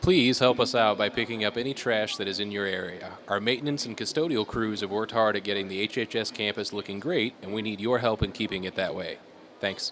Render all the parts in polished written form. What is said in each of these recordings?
Please help us out by picking up any trash that is in your area. Our maintenance and custodial crews have worked hard at getting the HHS campus looking great, and we need your help in keeping it that way. Thanks.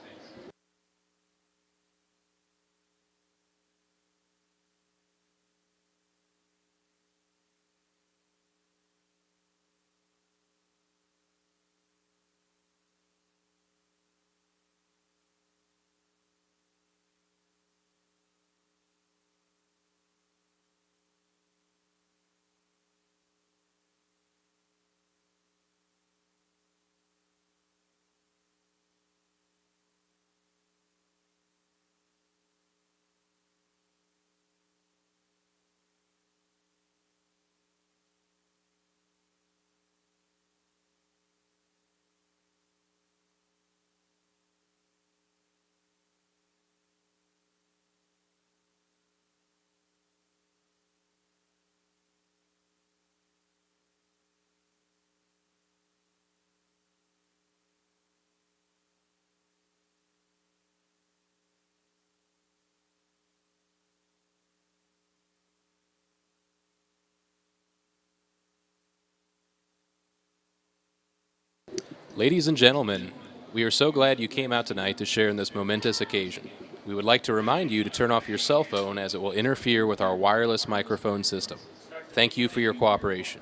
Ladies and gentlemen, we are so glad you came out tonight to share in this momentous occasion. We would like to remind you to turn off your cell phone as it will interfere with our wireless microphone system. Thank you for your cooperation.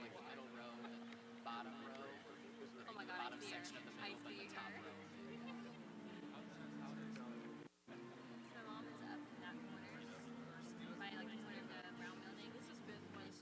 Oh my god, I see her. I see her. So my mom is up in that corner by like the corner of the brown building. This has been where the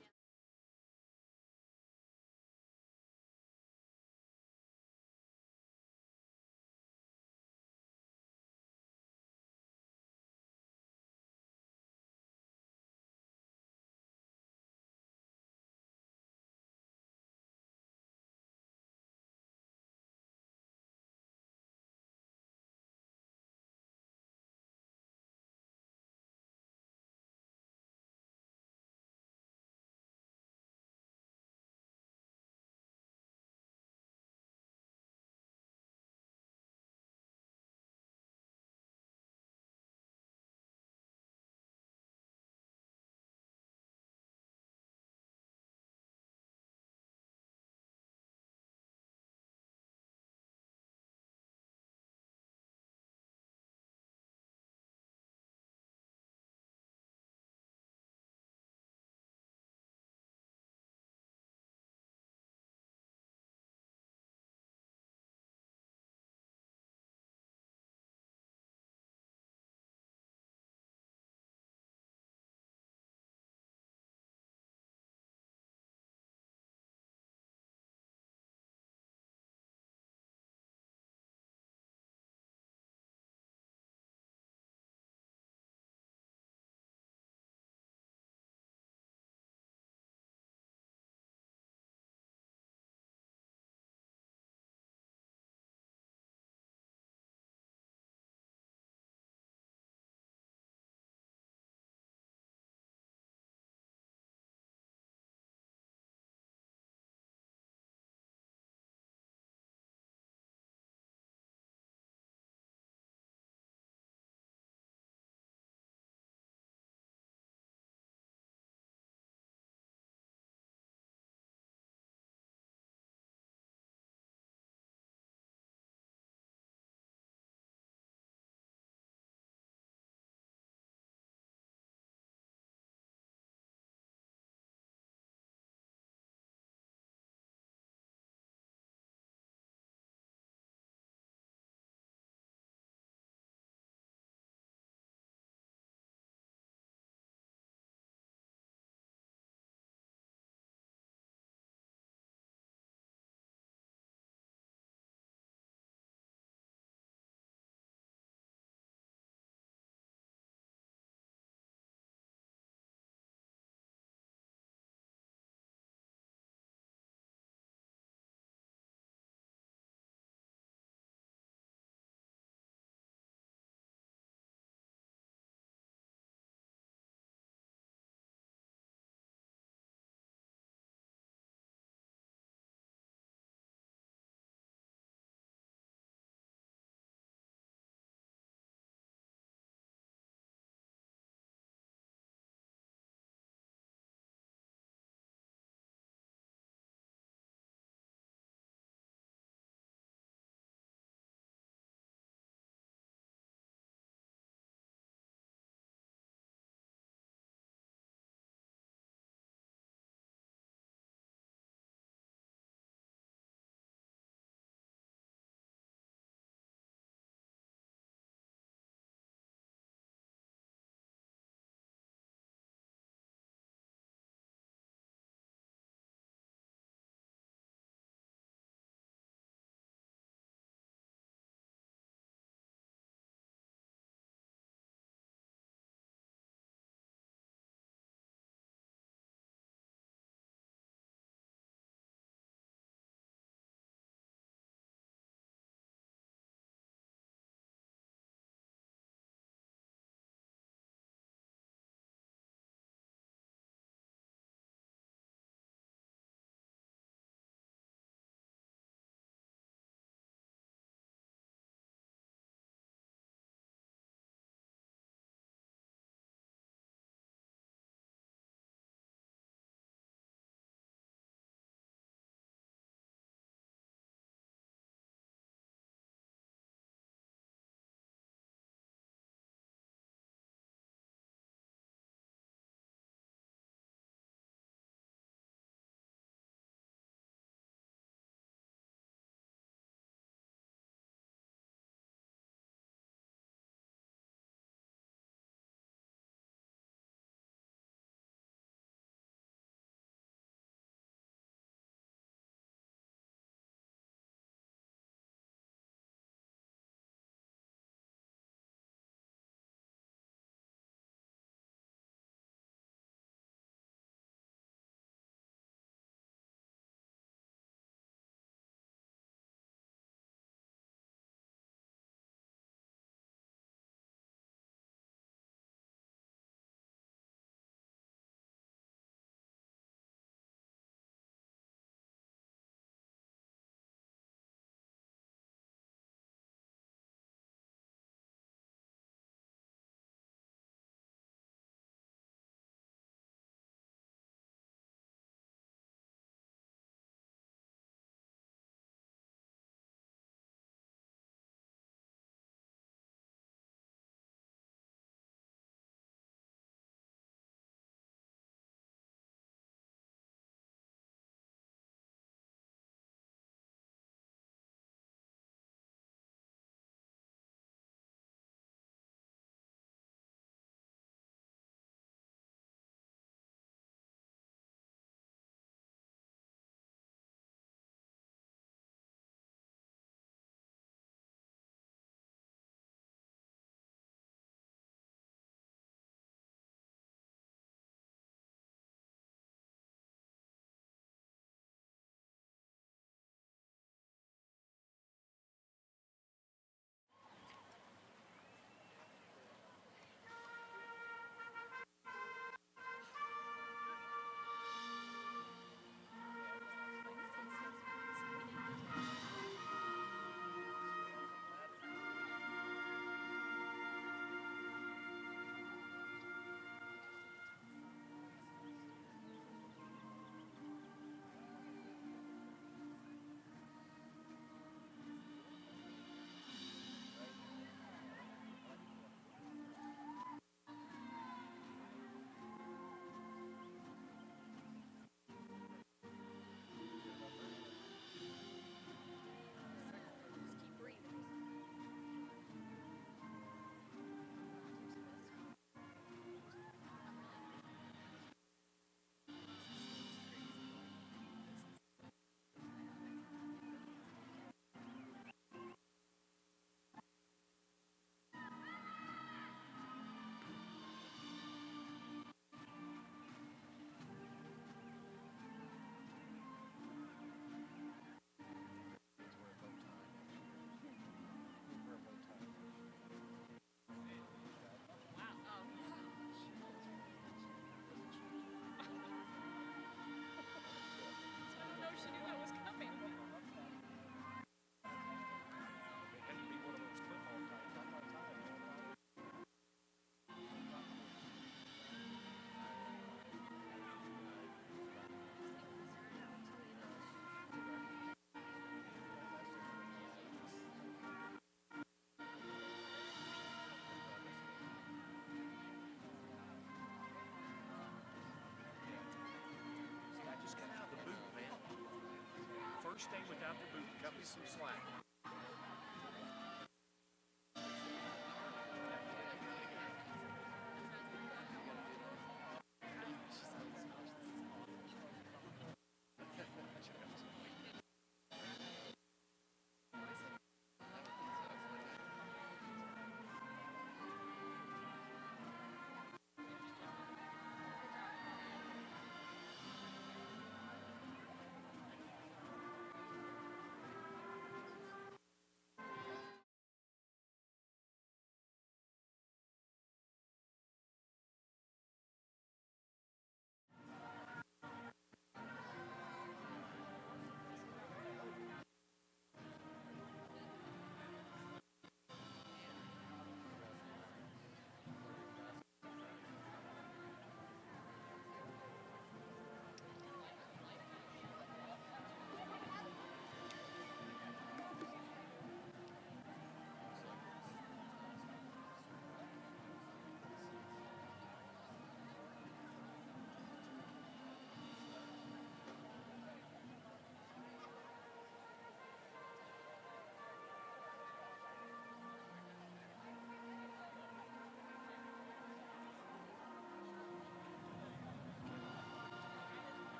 stay without the boot. Cut me some slack.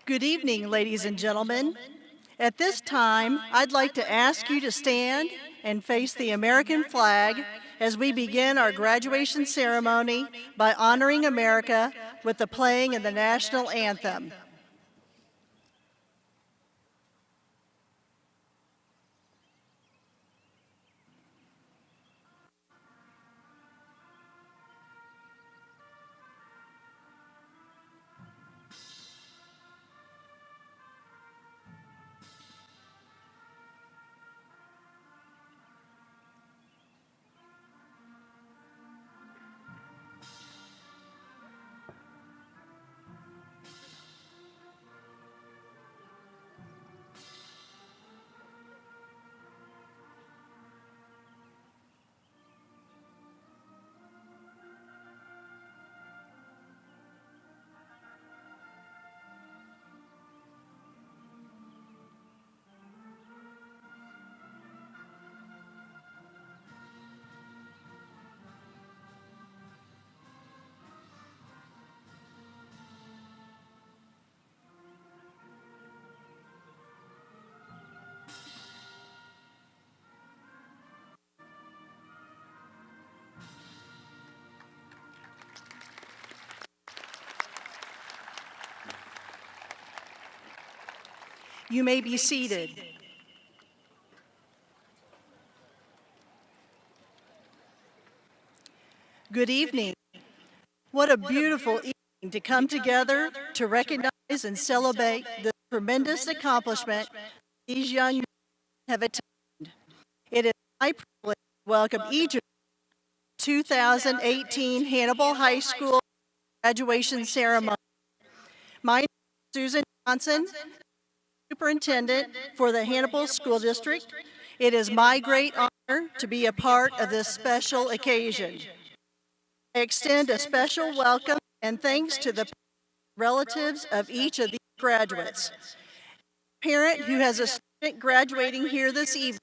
Good evening, ladies and gentlemen. At this time, I'd like to ask you to stand and face the American flag as we begin our graduation ceremony by honoring America with the playing of the national anthem. You may be seated. Good evening. What a beautiful evening to come together to recognize and celebrate the tremendous accomplishment these young men have attained. It is my privilege to welcome each of you to the 2018 Hannibal High School graduation ceremony. My name is Susan Johnson, Superintendent for the Hannibal School District. It is my great honor to be a part of this special occasion. I extend a special welcome and thanks to the relatives of each of these graduates. Parent who has a student graduating here this evening,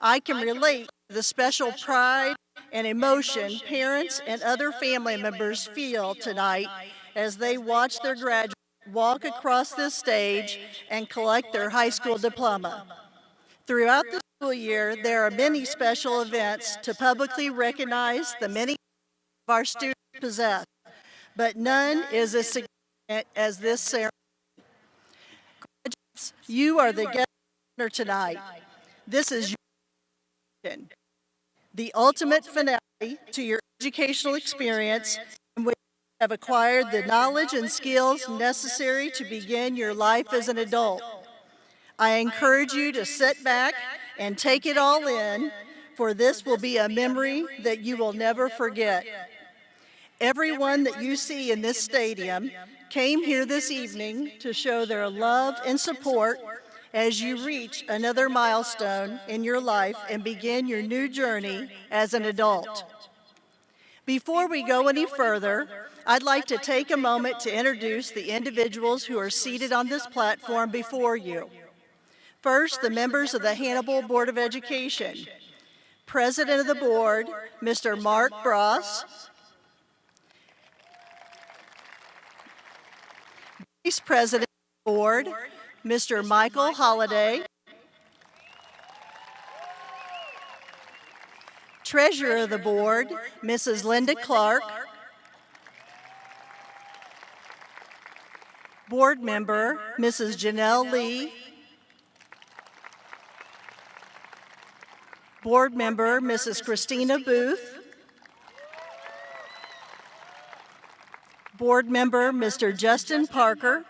I can relate to the special pride and emotion parents and other family members feel tonight as they watch their graduates walk across this stage and collect their high school diploma. Throughout the school year, there are many special events to publicly recognize the many of our students possess, but none is as significant as this ceremony. Graduates, you are the guest of honor tonight. This is your mission, the ultimate finale to your educational experience in which you have acquired the knowledge and skills necessary to begin your life as an adult. I encourage you to sit back and take it all in, for this will be a memory that you will never forget. Everyone that you see in this stadium came here this evening to show their love and support as you reach another milestone in your life and begin your new journey as an adult. Before we go any further, I'd like to take a moment to introduce the individuals who are seated on this platform before you. First, the members of the Hannibal Board of Education. President of the Board, Mr. Mark Bross. Vice President of the Board, Mr. Michael Holliday. Treasurer of the Board, Mrs. Linda Clark. Board Member, Mrs. Janelle Lee. Board Member, Mrs. Christina Booth. Board Member, Mr. Justin Parker.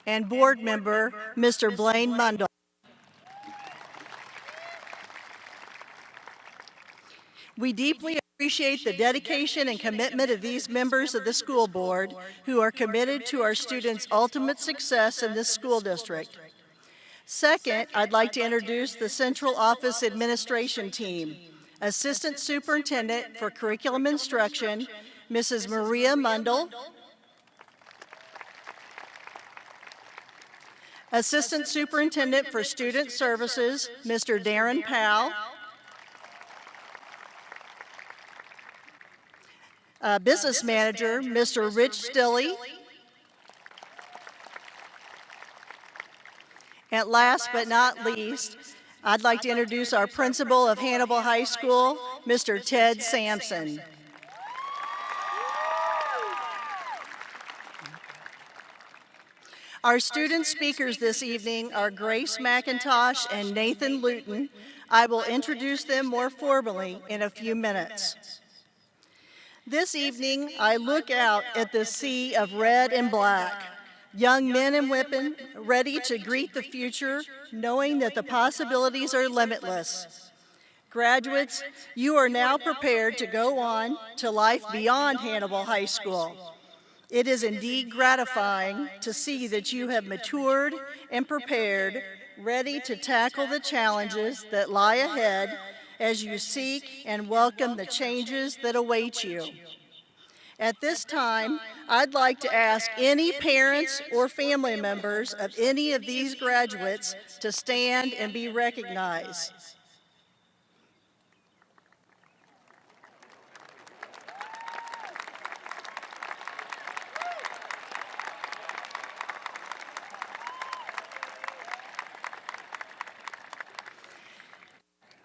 And Board Member, Mr. Blaine Mundell. We deeply appreciate the dedication and commitment of these members of the school board who are committed to our students' ultimate success in this school district. Second, I'd like to introduce the Central Office Administration Team. Assistant Superintendent for Curriculum Instruction, Mrs. Maria Mundell. Assistant Superintendent for Student Services, Mr. Darren Powell. Business Manager, Mr. Rich Stilley. And last but not least, I'd like to introduce our principal of Hannibal High School, Mr. Ted Sampson. Our student speakers this evening are Grace McIntosh and Nathan Luton. I will introduce them more formally in a few minutes. This evening, I look out at the sea of red and black, young men and women ready to greet the future, knowing that the possibilities are limitless. Graduates, you are now prepared to go on to life beyond Hannibal High School. It is indeed gratifying to see that you have matured and prepared, ready to tackle the challenges that lie ahead as you seek and welcome the changes that await you. At this time, I'd like to ask any parents or family members of any of these graduates to stand and be recognized.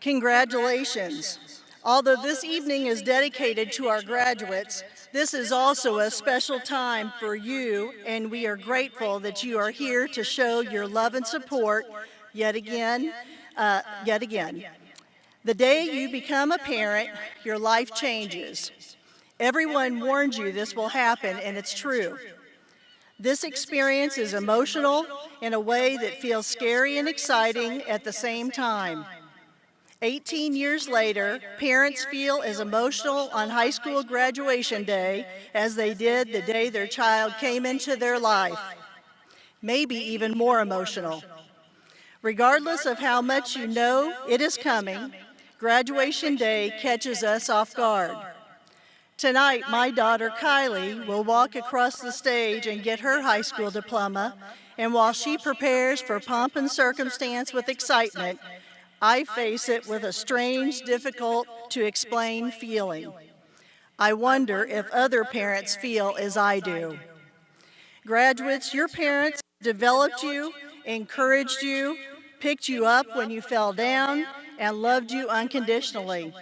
Congratulations. Although this evening is dedicated to our graduates, this is also a special time for you, and we are grateful that you are here to show your love and support yet again. The day you become a parent, your life changes. Everyone warned you this will happen, and it's true. This experience is emotional in a way that feels scary and exciting at the same time. 18 years later, parents feel as emotional on high school graduation day as they did the day their child came into their life, maybe even more emotional. Regardless of how much you know it is coming, graduation day catches us off guard. Tonight, my daughter Kylie will walk across the stage and get her high school diploma, and while she prepares for pomp and circumstance with excitement, I face it with a strange, difficult to explain feeling. I wonder if other parents feel as I do. Graduates, your parents developed you, encouraged you, picked you up when you fell down, and loved you unconditionally.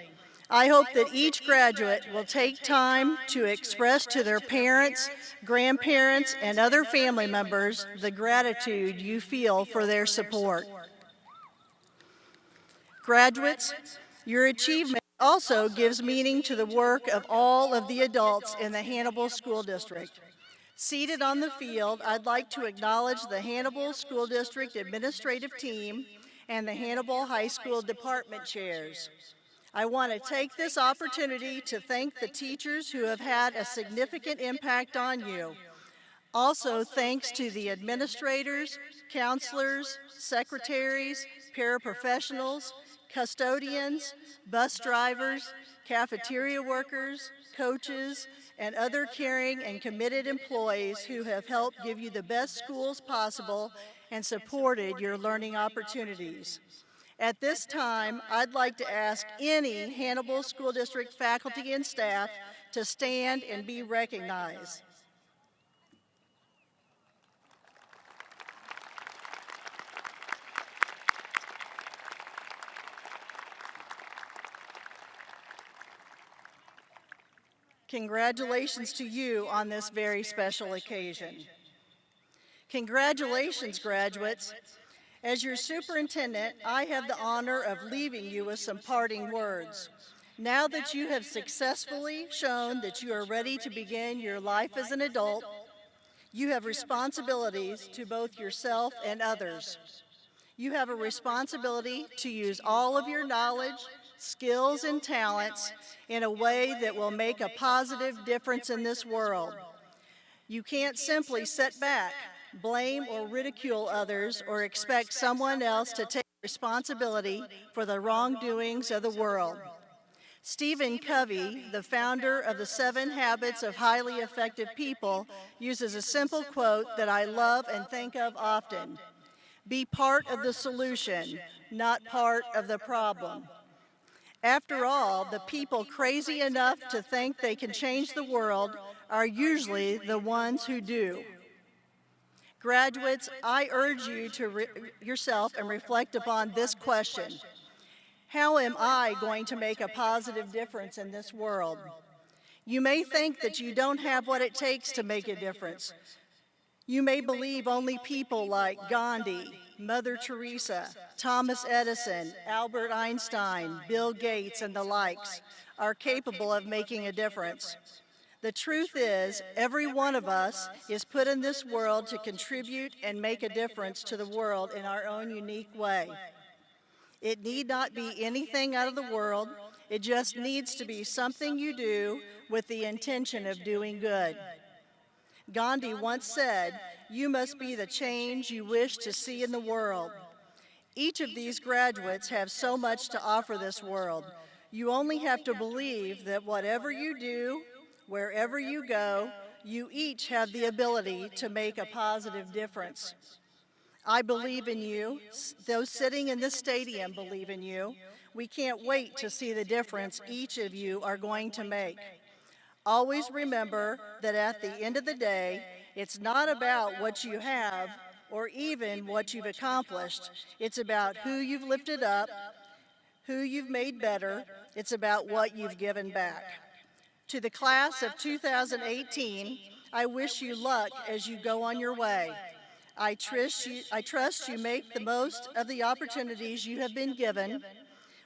I hope that each graduate will take time to express to their parents, grandparents, and other family members the gratitude you feel for their support. Graduates, your achievement also gives meaning to the work of all of the adults in the Hannibal School District. Seated on the field, I'd like to acknowledge the Hannibal School District Administrative Team and the Hannibal High School Department Chairs. I want to take this opportunity to thank the teachers who have had a significant impact on you. Also, thanks to the administrators, counselors, secretaries, paraprofessionals, custodians, bus drivers, cafeteria workers, coaches, and other caring and committed employees who have helped give you the best schools possible and supported your learning opportunities. At this time, I'd like to ask any Hannibal School District faculty and staff to stand and be recognized. Congratulations to you on this very special occasion. Congratulations, graduates. As your superintendent, I have the honor of leaving you with some parting words. Now that you have successfully shown that you are ready to begin your life as an adult, you have responsibilities to both yourself and others. You have a responsibility to use all of your knowledge, skills, and talents in a way that will make a positive difference in this world. You can't simply sit back, blame or ridicule others, or expect someone else to take responsibility for the wrongdoings of the world. Stephen Covey, the founder of the 7 Habits of Highly Effective People, uses a simple quote that I love and think of often. Be part of the solution, not part of the problem. After all, the people crazy enough to think they can change the world are usually the ones who do. Graduates, I urge you to yourself and reflect upon this question. How am I going to make a positive difference in this world? You may think that you don't have what it takes to make a difference. You may believe only people like Gandhi, Mother Teresa, Thomas Edison, Albert Einstein, Bill Gates, and the likes are capable of making a difference. The truth is, every one of us is put in this world to contribute and make a difference to the world in our own unique way. It need not be anything out of the world. It just needs to be something you do with the intention of doing good. Gandhi once said, "You must be the change you wish to see in the world." Each of these graduates have so much to offer this world. You only have to believe that whatever you do, wherever you go, you each have the ability to make a positive difference. I believe in you. Those sitting in this stadium believe in you. We can't wait to see the difference each of you are going to make. Always remember that at the end of the day, it's not about what you have or even what you've accomplished. It's about who you've lifted up, who you've made better. It's about what you've given back. To the class of 2018, I wish you luck as you go on your way. I trust you make the most of the opportunities you have been given.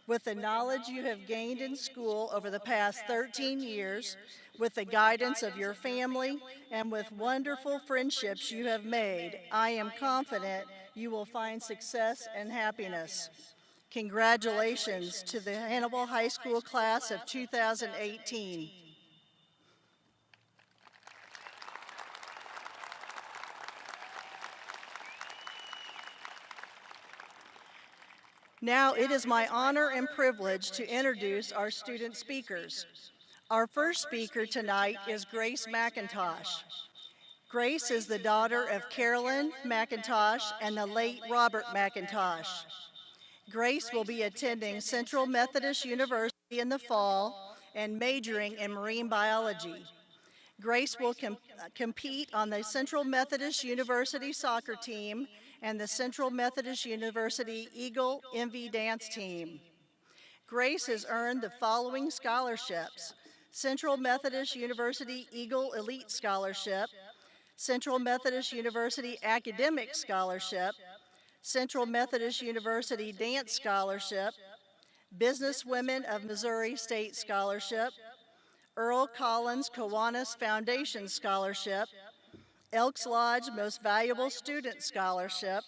With the knowledge you have gained in school over the past 13 years, with the guidance of your family, and with wonderful friendships you have made, I am confident you will find success and happiness. Congratulations to the Hannibal High School class of 2018. Now it is my honor and privilege to introduce our student speakers. Our first speaker tonight is Grace McIntosh. Grace is the daughter of Carolyn McIntosh and the late Robert McIntosh. Grace will be attending Central Methodist University in the fall and majoring in marine biology. Grace will compete on the Central Methodist University soccer team and the Central Methodist University Eagle Envy dance team. Grace has earned the following scholarships: Central Methodist University Eagle Elite Scholarship, Central Methodist University Academic Scholarship, Central Methodist University Dance Scholarship, Business Women of Missouri State Scholarship, Earl Collins Kiwanis Foundation Scholarship, Elks Lodge Most Valuable Student Scholarship,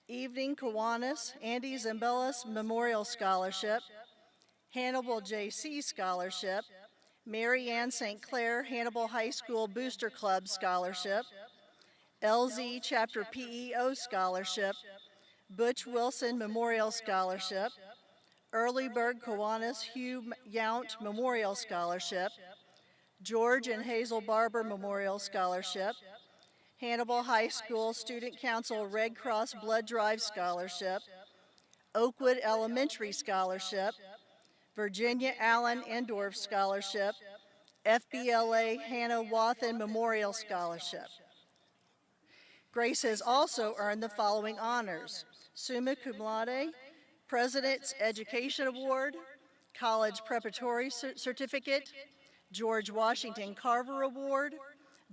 Evening Kiwanis Andy Zimbelis Memorial Scholarship, Hannibal J.C. Scholarship, Mary Ann St. Clair Hannibal High School Booster Club Scholarship, LZ Chapter PEO Scholarship, Butch Wilson Memorial Scholarship, Earlyburg Kiwanis Hugh Yount Memorial Scholarship, George and Hazel Barber Memorial Scholarship, Hannibal High School Student Council Red Cross Blood Drive Scholarship, Oakwood Elementary Scholarship, Virginia Allen Endorf Scholarship, FBLA Hannah Wathen Memorial Scholarship. Grace has also earned the following honors: Summa Cum Laude, President's Education Award, College Preparatory Certificate, George Washington Carver Award,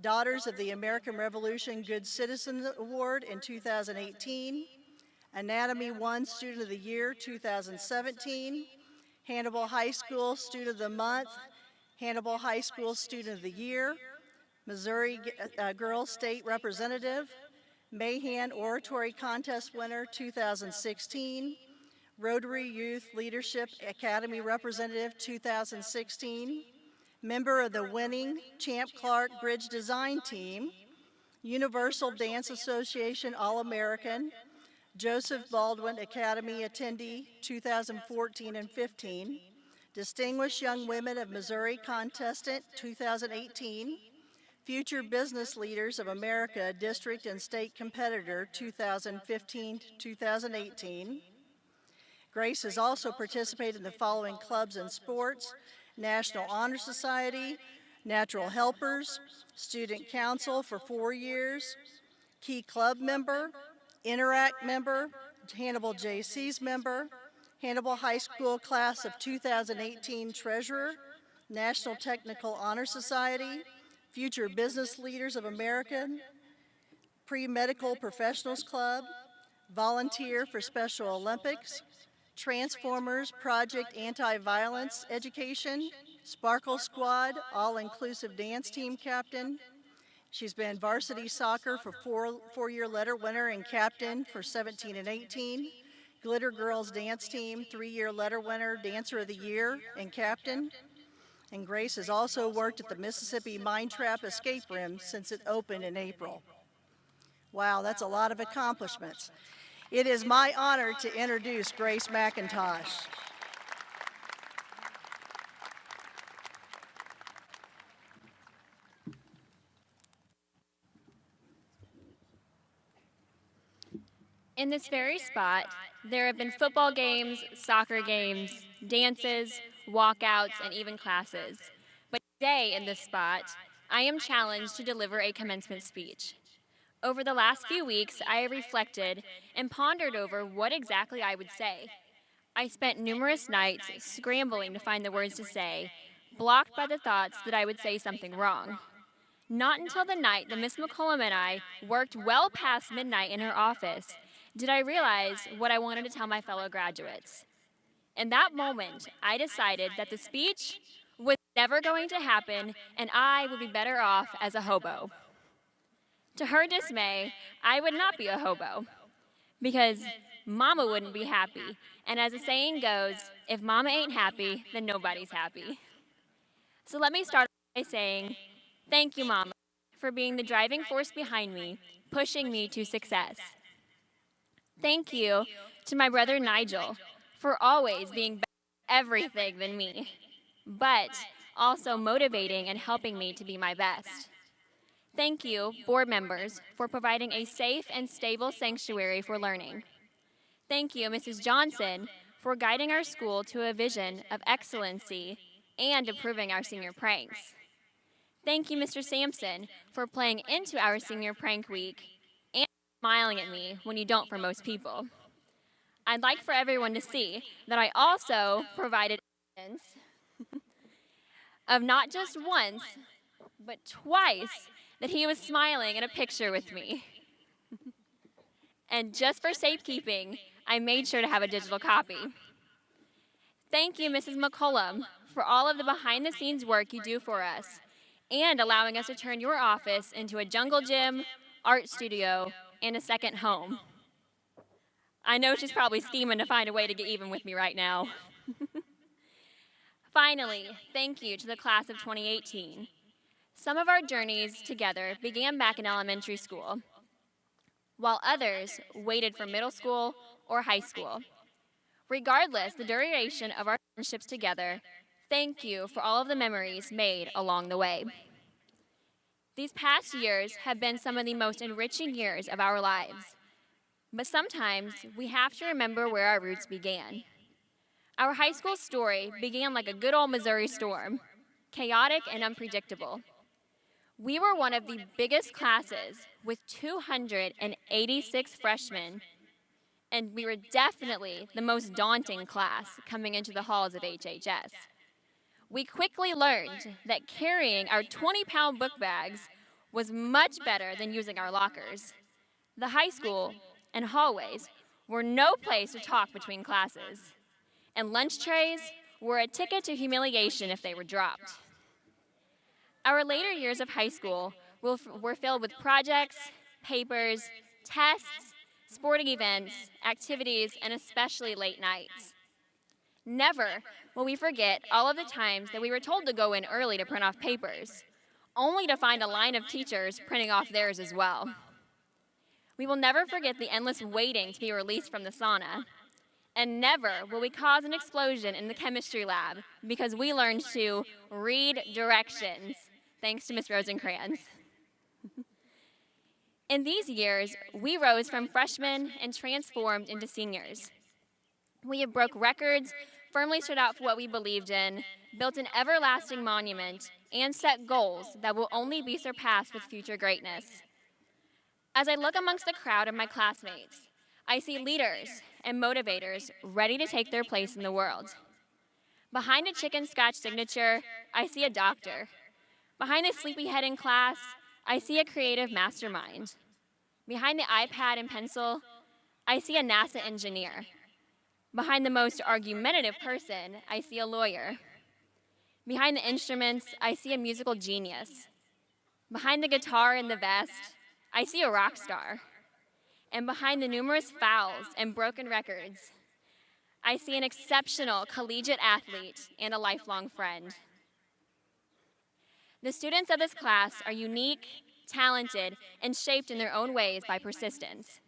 Daughters of the American Revolution Good Citizen Award in 2018, Anatomy 1 Student of the Year 2017, Hannibal High School Student of the Month, Hannibal High School Student of the Year, Missouri Girls State Representative, Mahan Oratory Contest Winner 2016, Rotary Youth Leadership Academy Representative 2016, member of the winning Champ Clark Bridge Design Team, Universal Dance Association All-American, Joseph Baldwin Academy attendee 2014 and 15, Distinguished Young Women of Missouri Contestant 2018, Future Business Leaders of America District and State Competitor 2015-2018. Grace has also participated in the following clubs and sports: National Honor Society, Natural Helpers, Student Council for 4 years, Key Club member, Interact member, Hannibal JC's member, Hannibal High School Class of 2018 Treasurer, National Technical Honor Society, Future Business Leaders of America, Pre-Medical Professionals Club, Volunteer for Special Olympics, Transformers Project Anti-Violence Education, Sparkle Squad All-Inclusive Dance Team Captain. She's been varsity soccer for four-year letter winner and captain for 17 and 18. Glitter Girls Dance Team, 3-year letter winner, Dancer of the Year, and captain. And Grace has also worked at the Mississippi Mine Trap Escape Room since it opened in April. Wow, that's a lot of accomplishments. It is my honor to introduce Grace McIntosh. In this very spot, there have been football games, soccer games, dances, walkouts, and even classes. But today in this spot, I am challenged to deliver a commencement speech. Over the last few weeks, I have reflected and pondered over what exactly I would say. I spent numerous nights scrambling to find the words to say, blocked by the thoughts that I would say something wrong. Not until the night that Miss McCollum and I worked well past midnight in her office did I realize what I wanted to tell my fellow graduates. In that moment, I decided that the speech was never going to happen and I would be better off as a hobo. To her dismay, I would not be a hobo because Mama wouldn't be happy. And as the saying goes, if Mama ain't happy, then nobody's happy. So let me start by saying, thank you, Mama, for being the driving force behind me, pushing me to success. Thank you to my brother Nigel for always being better at everything than me, but also motivating and helping me to be my best. Thank you, board members, for providing a safe and stable sanctuary for learning. Thank you, Mrs. Johnson, for guiding our school to a vision of excellency and improving our senior pranks. Thank you, Mr. Sampson, for playing into our senior prank week and smiling at me when you don't for most people. I'd like for everyone to see that I also provided evidence of not just once, but twice that he was smiling in a picture with me. And just for safekeeping, I made sure to have a digital copy. Thank you, Mrs. McCollum, for all of the behind-the-scenes work you do for us, and allowing us to turn your office into a jungle gym, art studio, and a second home. I know she's probably scheming to find a way to get even with me right now. Finally, thank you to the class of 2018. Some of our journeys together began back in elementary school, while others waited for middle school or high school. Regardless the duration of our friendships together, thank you for all of the memories made along the way. These past years have been some of the most enriching years of our lives, but sometimes we have to remember where our roots began. Our high school story began like a good old Missouri storm, chaotic and unpredictable. We were one of the biggest classes with 286 freshmen, and we were definitely the most daunting class coming into the halls of HHS. We quickly learned that carrying our 20-pound book bags was much better than using our lockers. The high school and hallways were no place to talk between classes, and lunch trays were a ticket to humiliation if they were dropped. Our later years of high school were filled with projects, papers, tests, sporting events, activities, and especially late nights. Never will we forget all of the times that we were told to go in early to print off papers, only to find a line of teachers printing off theirs as well. We will never forget the endless waiting to be released from the sauna. And never will we cause an explosion in the chemistry lab because we learned to read directions, thanks to Miss Rosencrantz. In these years, we rose from freshmen and transformed into seniors. We have broke records, firmly stood out for what we believed in, built an everlasting monument, and set goals that will only be surpassed with future greatness. As I look amongst the crowd of my classmates, I see leaders and motivators ready to take their place in the world. Behind a chicken scratch signature, I see a doctor. Behind a sleepyhead in class, I see a creative mastermind. Behind the iPad and pencil, I see a NASA engineer. Behind the most argumentative person, I see a lawyer. Behind the instruments, I see a musical genius. Behind the guitar and the vest, I see a rock star. And behind the numerous fouls and broken records, I see an exceptional collegiate athlete and a lifelong friend. The students of this class are unique, talented, and shaped in their own ways by persistence.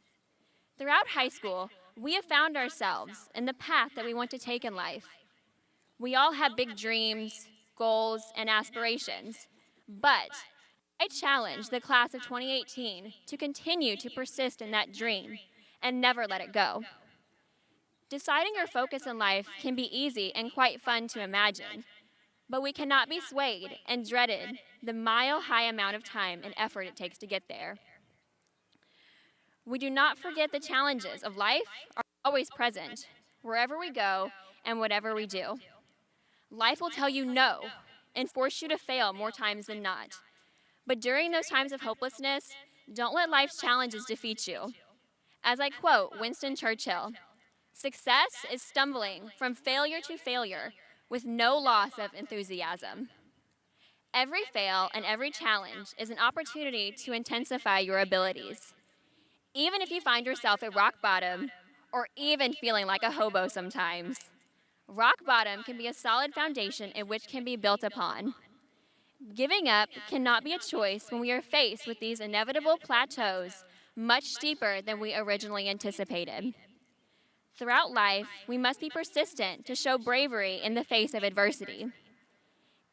Throughout high school, we have found ourselves in the path that we want to take in life. We all have big dreams, goals, and aspirations, but I challenge the class of 2018 to continue to persist in that dream and never let it go. Deciding our focus in life can be easy and quite fun to imagine, but we cannot be swayed and dreaded the mile-high amount of time and effort it takes to get there. We do not forget the challenges of life are always present, wherever we go and whatever we do. Life will tell you no and force you to fail more times than not. But during those times of hopelessness, don't let life's challenges defeat you. As I quote Winston Churchill, "Success is stumbling from failure to failure with no loss of enthusiasm." Every fail and every challenge is an opportunity to intensify your abilities. Even if you find yourself at rock bottom, or even feeling like a hobo sometimes, rock bottom can be a solid foundation in which can be built upon. Giving up cannot be a choice when we are faced with these inevitable plateaus much steeper than we originally anticipated. Throughout life, we must be persistent to show bravery in the face of adversity.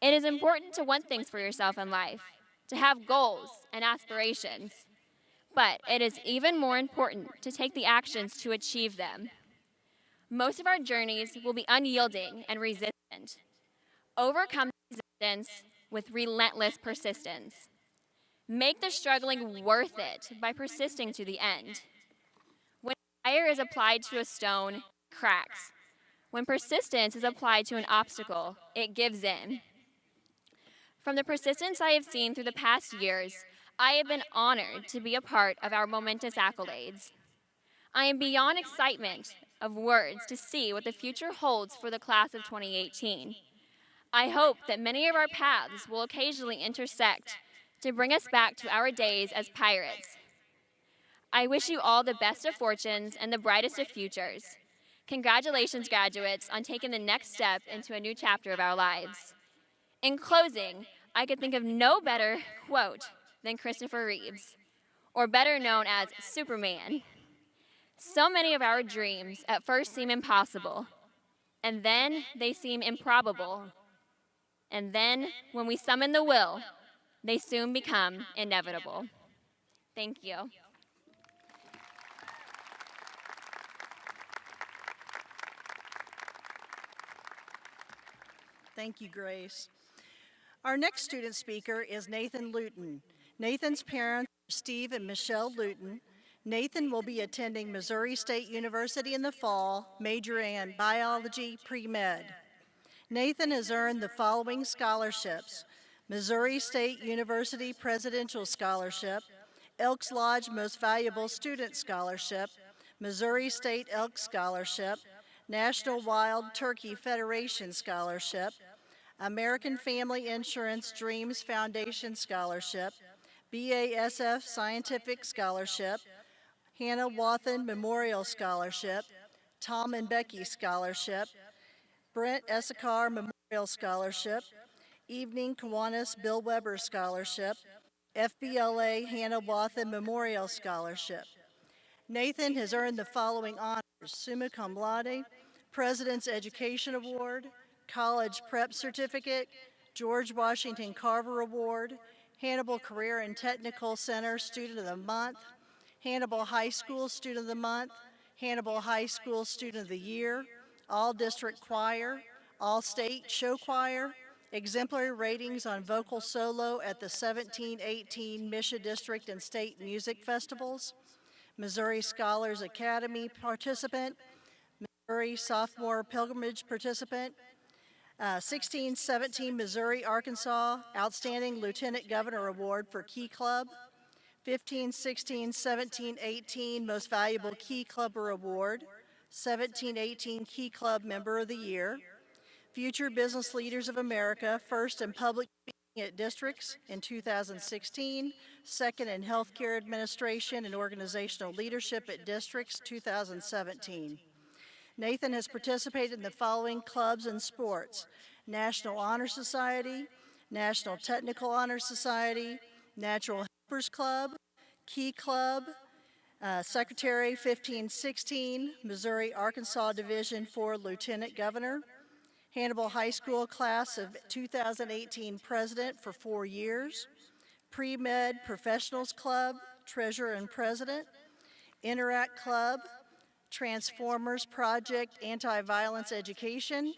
It is important to want things for yourself in life, to have goals and aspirations, but it is even more important to take the actions to achieve them. Most of our journeys will be unyielding and resistant. Overcome resistance with relentless persistence. Make the struggling worth it by persisting to the end. When fire is applied to a stone, it cracks. When persistence is applied to an obstacle, it gives in. From the persistence I have seen through the past years, I have been honored to be a part of our momentous accolades. I am beyond excitement of words to see what the future holds for the class of 2018. I hope that many of our paths will occasionally intersect to bring us back to our days as pirates. I wish you all the best of fortunes and the brightest of futures. Congratulations, graduates, on taking the next step into a new chapter of our lives. In closing, I could think of no better quote than Christopher Reeves, or better known as Superman. So many of our dreams at first seem impossible, and then they seem improbable. And then, when we summon the will, they soon become inevitable. Thank you. Thank you, Grace. Our next student speaker is Nathan Luton. Nathan's parents are Steve and Michelle Luton. Nathan will be attending Missouri State University in the fall, majoring in biology pre-med. Nathan has earned the following scholarships: Missouri State University Presidential Scholarship, Elks Lodge Most Valuable Student Scholarship, Missouri State Elk Scholarship, National Wild Turkey Federation Scholarship, American Family Insurance Dreams Foundation Scholarship, BASF Scientific Scholarship, Hannah Wathen Memorial Scholarship, Tom and Becky Scholarship, Brent Issachar Memorial Scholarship, Evening Kiwanis Bill Weber Scholarship, FBLA Hannah Wathen Memorial Scholarship. Nathan has earned the following honors: summa cum laude, President's Education Award, College Prep Certificate, George Washington Carver Award, Hannibal Career and Technical Center Student of the Month, Hannibal High School Student of the Month, Hannibal High School Student of the Year, All District Choir, All State Show Choir, exemplary ratings on vocal solo at the 17-18 Misha District and State Music Festivals, Missouri Scholars Academy participant, Missouri Sophomore Pilgrimage participant, 16-17 Missouri Arkansas Outstanding Lieutenant Governor Award for Key Club, 15, 16, 17, 18 Most Valuable Key Clubber Award, 17, 18 Key Club Member of the Year, Future Business Leaders of America, first in public speaking at districts in 2016, second in healthcare administration and organizational leadership at districts 2017. Nathan has participated in the following clubs and sports: National Honor Society, National Technical Honor Society, Natural Helpers Club, Key Club, Secretary 1516, Missouri Arkansas Division for Lieutenant Governor, Hannibal High School Class of 2018 President for 4 years, Pre-Med Professionals Club, Treasurer and President, Interact Club, Transformers Project Anti-Violence Education,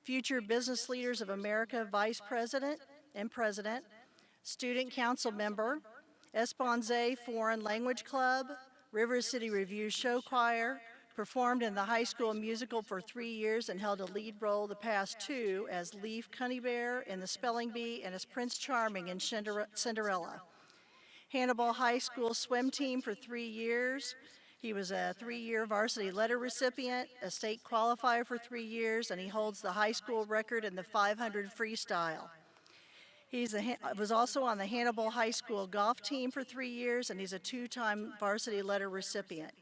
Future Business Leaders of America Vice President and President, Student Council Member, Esponze Foreign Language Club, River City Review Show Choir, performed in the high school musical for 3 years and held a lead role the past 2 as Leaf Cunnybear in The Spelling Bee and as Prince Charming in Cinderella. Hannibal High School swim team for 3 years. He was a 3-year varsity letter recipient, a state qualifier for 3 years, and he holds the high school record in the 500 freestyle. He was also on the Hannibal High School golf team for 3 years, and he's a 2-time varsity letter recipient.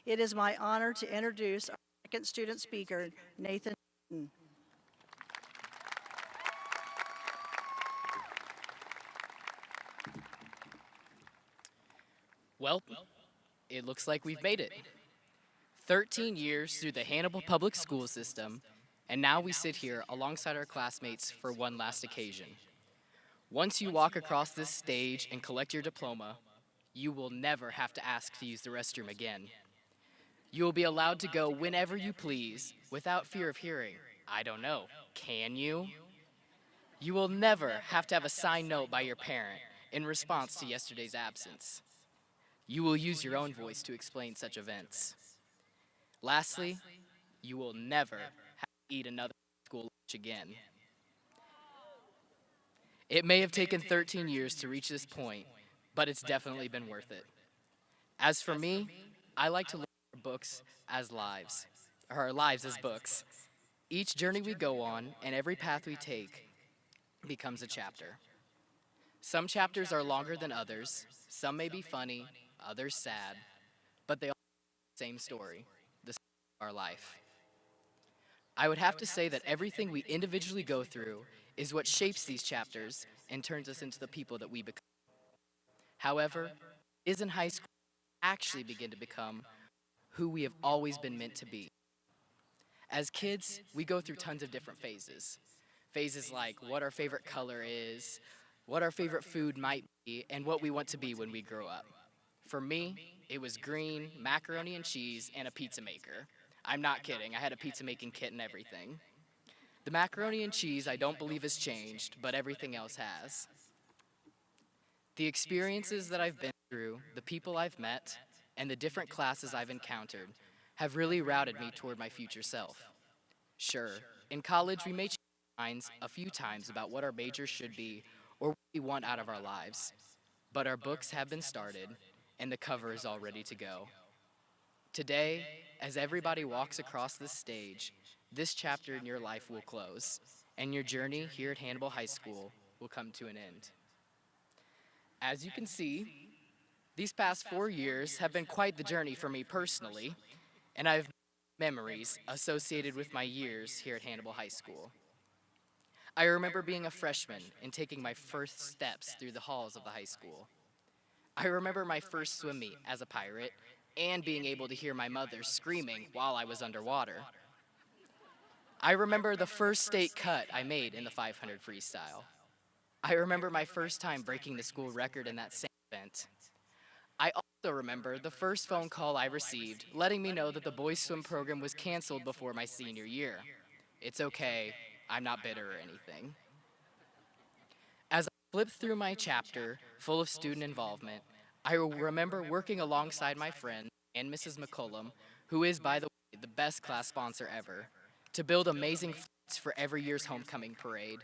It is my honor to introduce our second student speaker, Nathan Newton. Well, it looks like we've made it. 13 years through the Hannibal Public School System, and now we sit here alongside our classmates for one last occasion. Once you walk across this stage and collect your diploma, you will never have to ask to use the restroom again. You will be allowed to go whenever you please without fear of hearing, "I don't know, can you?" You will never have to have a signed note by your parent in response to yesterday's absence. You will use your own voice to explain such events. Lastly, you will never have to eat another school lunch again. It may have taken 13 years to reach this point, but it's definitely been worth it. As for me, I like to look at books as lives, or our lives as books. Each journey we go on and every path we take becomes a chapter. Some chapters are longer than others, some may be funny, others sad, but they all have the same story, the story of our life. I would have to say that everything we individually go through is what shapes these chapters and turns us into the people that we become. However, it is in high school we actually begin to become who we have always been meant to be. As kids, we go through tons of different phases. Phases like what our favorite color is, what our favorite food might be, and what we want to be when we grow up. For me, it was green, macaroni and cheese, and a pizza maker. I'm not kidding, I had a pizza making kit and everything. The macaroni and cheese I don't believe has changed, but everything else has. The experiences that I've been through, the people I've met, and the different classes I've encountered have really routed me toward my future self. Sure, in college we may change our minds a few times about what our major should be or what we want out of our lives, but our books have been started and the cover is all ready to go. Today, as everybody walks across this stage, this chapter in your life will close, and your journey here at Hannibal High School will come to an end. As you can see, these past 4 years have been quite the journey for me personally, and I have memories associated with my years here at Hannibal High School. I remember being a freshman and taking my first steps through the halls of the high school. I remember my first swim meet as a pirate and being able to hear my mother screaming while I was underwater. I remember the first state cut I made in the 500 freestyle. I remember my first time breaking the school record in that same event. I also remember the first phone call I received letting me know that the boys' swim program was canceled before my senior year. It's okay, I'm not bitter or anything. As I flipped through my chapter full of student involvement, I remember working alongside my friend and Mrs. McCullum, who is, by the way, the best class sponsor ever, to build amazing floats for every year's homecoming parade.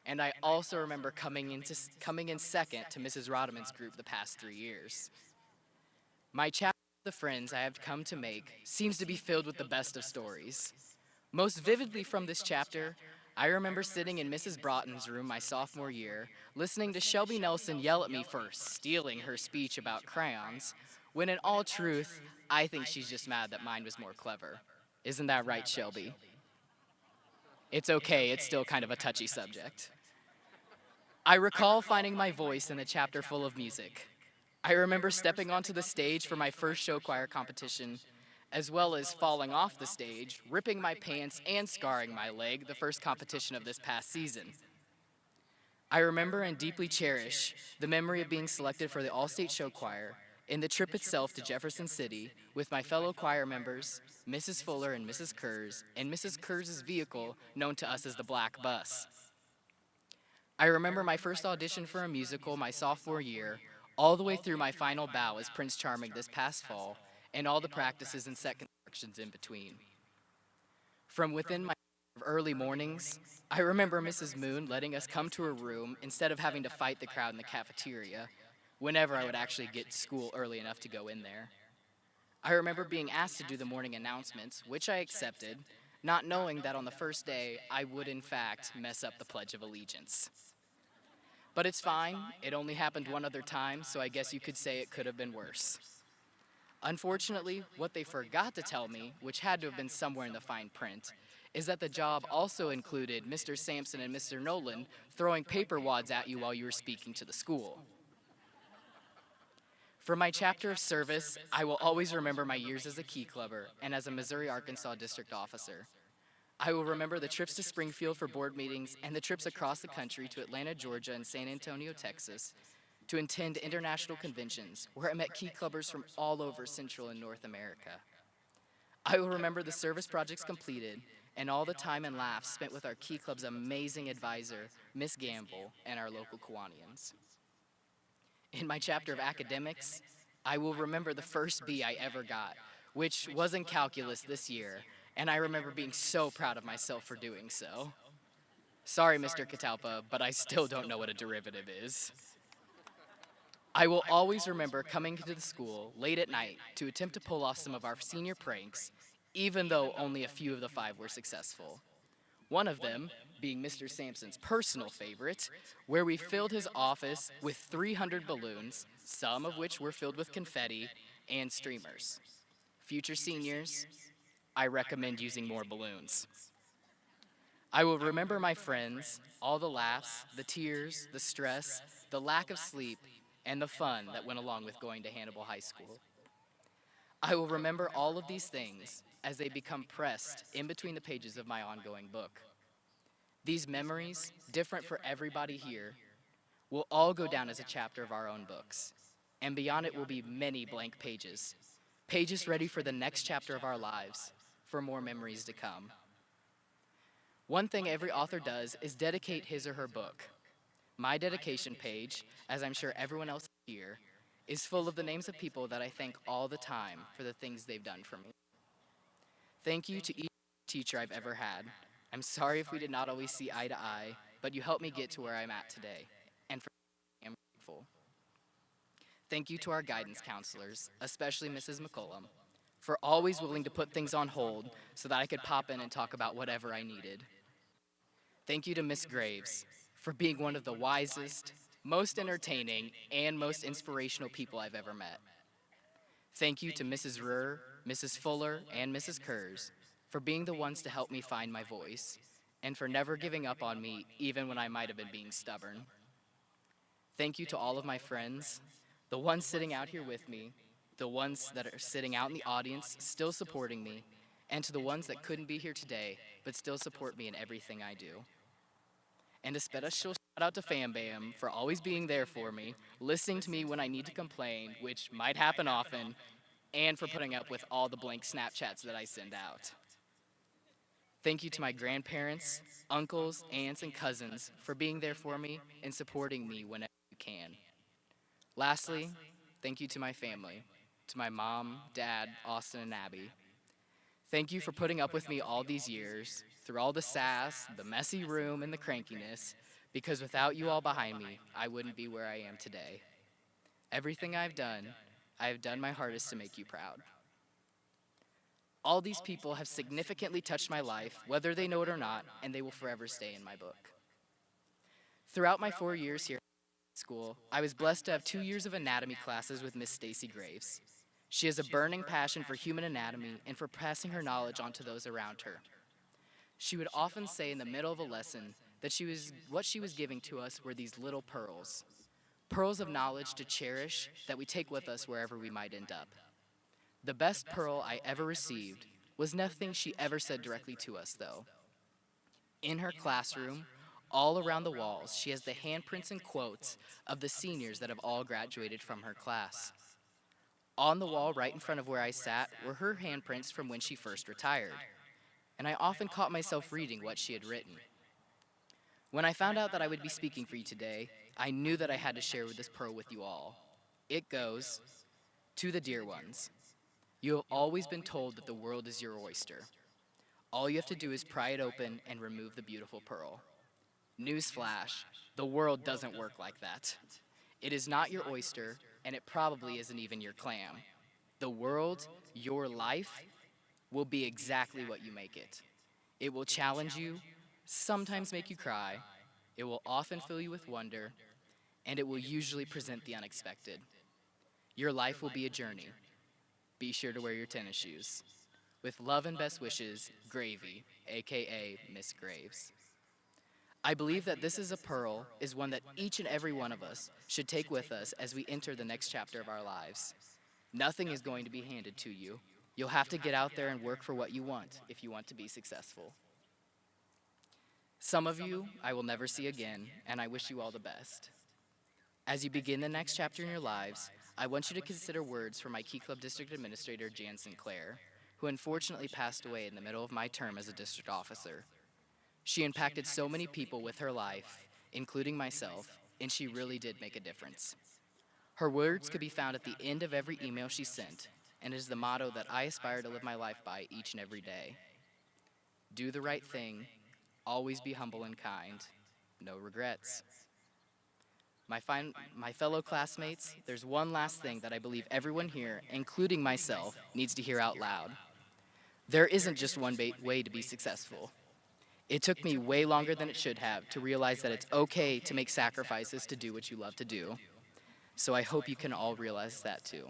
And I also remember coming in second to Mrs. Rodman's group the past 3 years. My chapter of the friends I have come to make seems to be filled with the best of stories. Most vividly from this chapter, I remember sitting in Mrs. Broughton's room my sophomore year, listening to Shelby Nelson yell at me for stealing her speech about crayons, when in all truth, I think she's just mad that mine was more clever. Isn't that right, Shelby? It's okay, it's still kind of a touchy subject. I recall finding my voice in a chapter full of music. I remember stepping onto the stage for my first show choir competition, as well as falling off the stage, ripping my pants, and scarring my leg the first competition of this past season. I remember and deeply cherish the memory of being selected for the All-State Show Choir and the trip itself to Jefferson City with my fellow choir members, Mrs. Fuller and Mrs. Kurz, and Mrs. Kurz's vehicle known to us as the Black Bus. I remember my first audition for a musical my sophomore year, all the way through my final bow as Prince Charming this past fall, and all the practices and set constructions in between. From within my early mornings, I remember Mrs. Moon letting us come to her room instead of having to fight the crowd in the cafeteria, whenever I would actually get to school early enough to go in there. I remember being asked to do the morning announcements, which I accepted, not knowing that on the first day I would in fact mess up the Pledge of Allegiance. But it's fine, it only happened one other time, so I guess you could say it could have been worse. Unfortunately, what they forgot to tell me, which had to have been somewhere in the fine print, is that the job also included Mr. Sampson and Mr. Nolan throwing paper wads at you while you were speaking to the school. For my chapter of service, I will always remember my years as a key clubber and as a Missouri-Arkansas district officer. I will remember the trips to Springfield for board meetings and the trips across the country to Atlanta, Georgia, and San Antonio, Texas, to attend international conventions where I met key clubbers from all over Central and North America. I will remember the service projects completed and all the time and laughs spent with our key club's amazing advisor, Miss Gamble, and our local Kiwanians. In my chapter of academics, I will remember the first B I ever got, which was in calculus this year, and I remember being so proud of myself for doing so. Sorry, Mr. Catalpa, but I still don't know what a derivative is. I will always remember coming to the school late at night to attempt to pull off some of our senior pranks, even though only a few of the 5 were successful. One of them being Mr. Sampson's personal favorite, where we filled his office with 300 balloons, some of which were filled with confetti and streamers. Future seniors, I recommend using more balloons. I will remember my friends, all the laughs, the tears, the stress, the lack of sleep, and the fun that went along with going to Hannibal High School. I will remember all of these things as they become pressed in between the pages of my ongoing book. These memories, different for everybody here, will all go down as a chapter of our own books. And beyond it will be many blank pages, pages ready for the next chapter of our lives, for more memories to come. One thing every author does is dedicate his or her book. My dedication page, as I'm sure everyone else here, is full of the names of people that I thank all the time for the things they've done for me. Thank you to each teacher I've ever had. I'm sorry if we did not always see eye to eye, but you helped me get to where I'm at today, and for that, I'm grateful. Thank you to our guidance counselors, especially Mrs. McCullum, for always willing to put things on hold so that I could pop in and talk about whatever I needed. Thank you to Miss Graves for being one of the wisest, most entertaining, and most inspirational people I've ever met. Thank you to Mrs. Ruhr, Mrs. Fuller, and Mrs. Kurz for being the ones to help me find my voice, and for never giving up on me even when I might have been being stubborn. Thank you to all of my friends, the ones sitting out here with me, the ones that are sitting out in the audience still supporting me, and to the ones that couldn't be here today but still support me in everything I do. And a special shout out to Fam Bam for always being there for me, listening to me when I need to complain, which might happen often, and for putting up with all the blank Snapchats that I send out. Thank you to my grandparents, uncles, aunts, and cousins for being there for me and supporting me whenever you can. Lastly, thank you to my family, to my mom, dad, Austin, and Abby. Thank you for putting up with me all these years, through all the sass, the messy room, and the crankiness, because without you all behind me, I wouldn't be where I am today. Everything I have done my hardest to make you proud. All these people have significantly touched my life, whether they know it or not, and they will forever stay in my book. Throughout my 4 years here at school, I was blessed to have 2 years of anatomy classes with Miss Stacy Graves. She has a burning passion for human anatomy and for passing her knowledge on to those around her. She would often say in the middle of a lesson that what she was giving to us were these little pearls. Pearls of knowledge to cherish that we take with us wherever we might end up. The best pearl I ever received was nothing she ever said directly to us, though. In her classroom, all around the walls, she has the handprints and quotes of the seniors that have all graduated from her class. On the wall right in front of where I sat were her handprints from when she first retired, and I often caught myself reading what she had written. When I found out that I would be speaking for you today, I knew that I had to share this pearl with you all. It goes, "To the dear ones. You have always been told that the world is your oyster. All you have to do is pry it open and remove the beautiful pearl. Newsflash, the world doesn't work like that. It is not your oyster, and it probably isn't even your clam. The world, your life, will be exactly what you make it. It will challenge you, sometimes make you cry, it will often fill you with wonder, and it will usually present the unexpected. Your life will be a journey. Be sure to wear your tennis shoes. With love and best wishes, Gravy, aka Miss Graves." I believe that this is a pearl is one that each and every one of us should take with us as we enter the next chapter of our lives. Nothing is going to be handed to you. You'll have to get out there and work for what you want if you want to be successful. Some of you I will never see again, and I wish you all the best. As you begin the next chapter in your lives, I want you to consider words from my Key Club District Administrator, Jan Sinclair, who unfortunately passed away in the middle of my term as a district officer. She impacted so many people with her life, including myself, and she really did make a difference. Her words could be found at the end of every email she sent, and it is the motto that I aspire to live my life by each and every day. Do the right thing, always be humble and kind, no regrets. My fellow classmates, there's one last thing that I believe everyone here, including myself, needs to hear out loud. There isn't just one way to be successful. It took me way longer than it should have to realize that it's okay to make sacrifices to do what you love to do. So I hope you can all realize that too.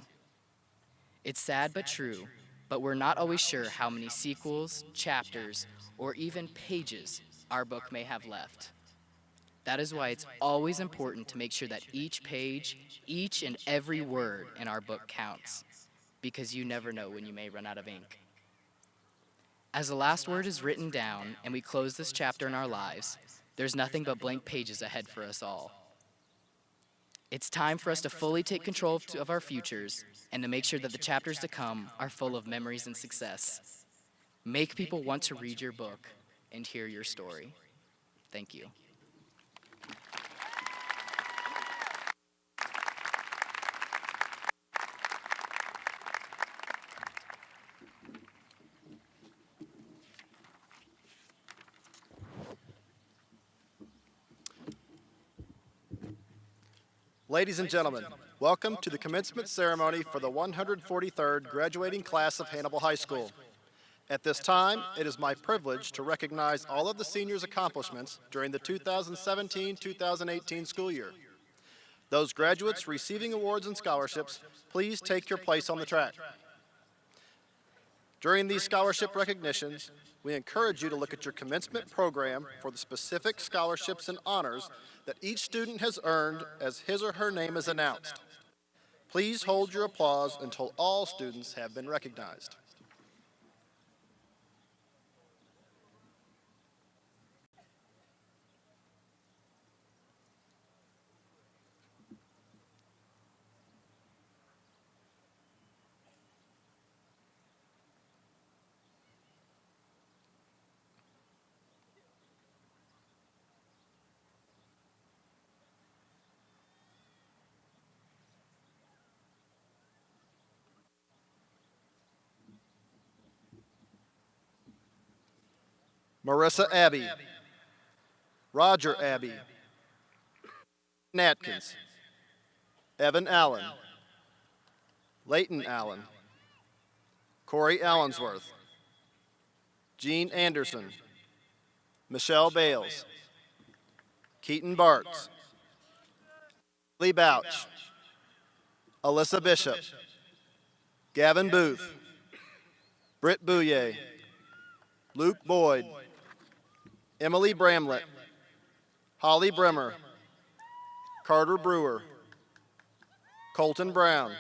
It's sad but true, but we're not always sure how many sequels, chapters, or even pages our book may have left. That is why it's always important to make sure that each page, each and every word in our book counts, because you never know when you may run out of ink. As the last word is written down and we close this chapter in our lives, there's nothing but blank pages ahead for us all. It's time for us to fully take control of our futures and to make sure that the chapters to come are full of memories and success. Make people want to read your book and hear your story. Thank you. Ladies and gentlemen, welcome to the commencement ceremony for the 143rd graduating class of Hannibal High School. At this time, it is my privilege to recognize all of the seniors' accomplishments during the 2017-2018 school year. Those graduates receiving awards and scholarships, please take your place on the track. During these scholarship recognitions, we encourage you to look at your commencement program for the specific scholarships and honors that each student has earned as his or her name is announced. Please hold your applause until all students have been recognized. Marissa Abbey, Roger Abbey, Atkins, Evan Allen, Leighton Allen, Corey Allensworth, Jean Anderson, Michelle Bales, Keaton Bartz, Lee Bouch, Alyssa Bishop, Gavin Booth, Britt Bouye, Luke Boyd, Emily Bramlett, Holly Bremer, Carter Brewer, Colton Brown,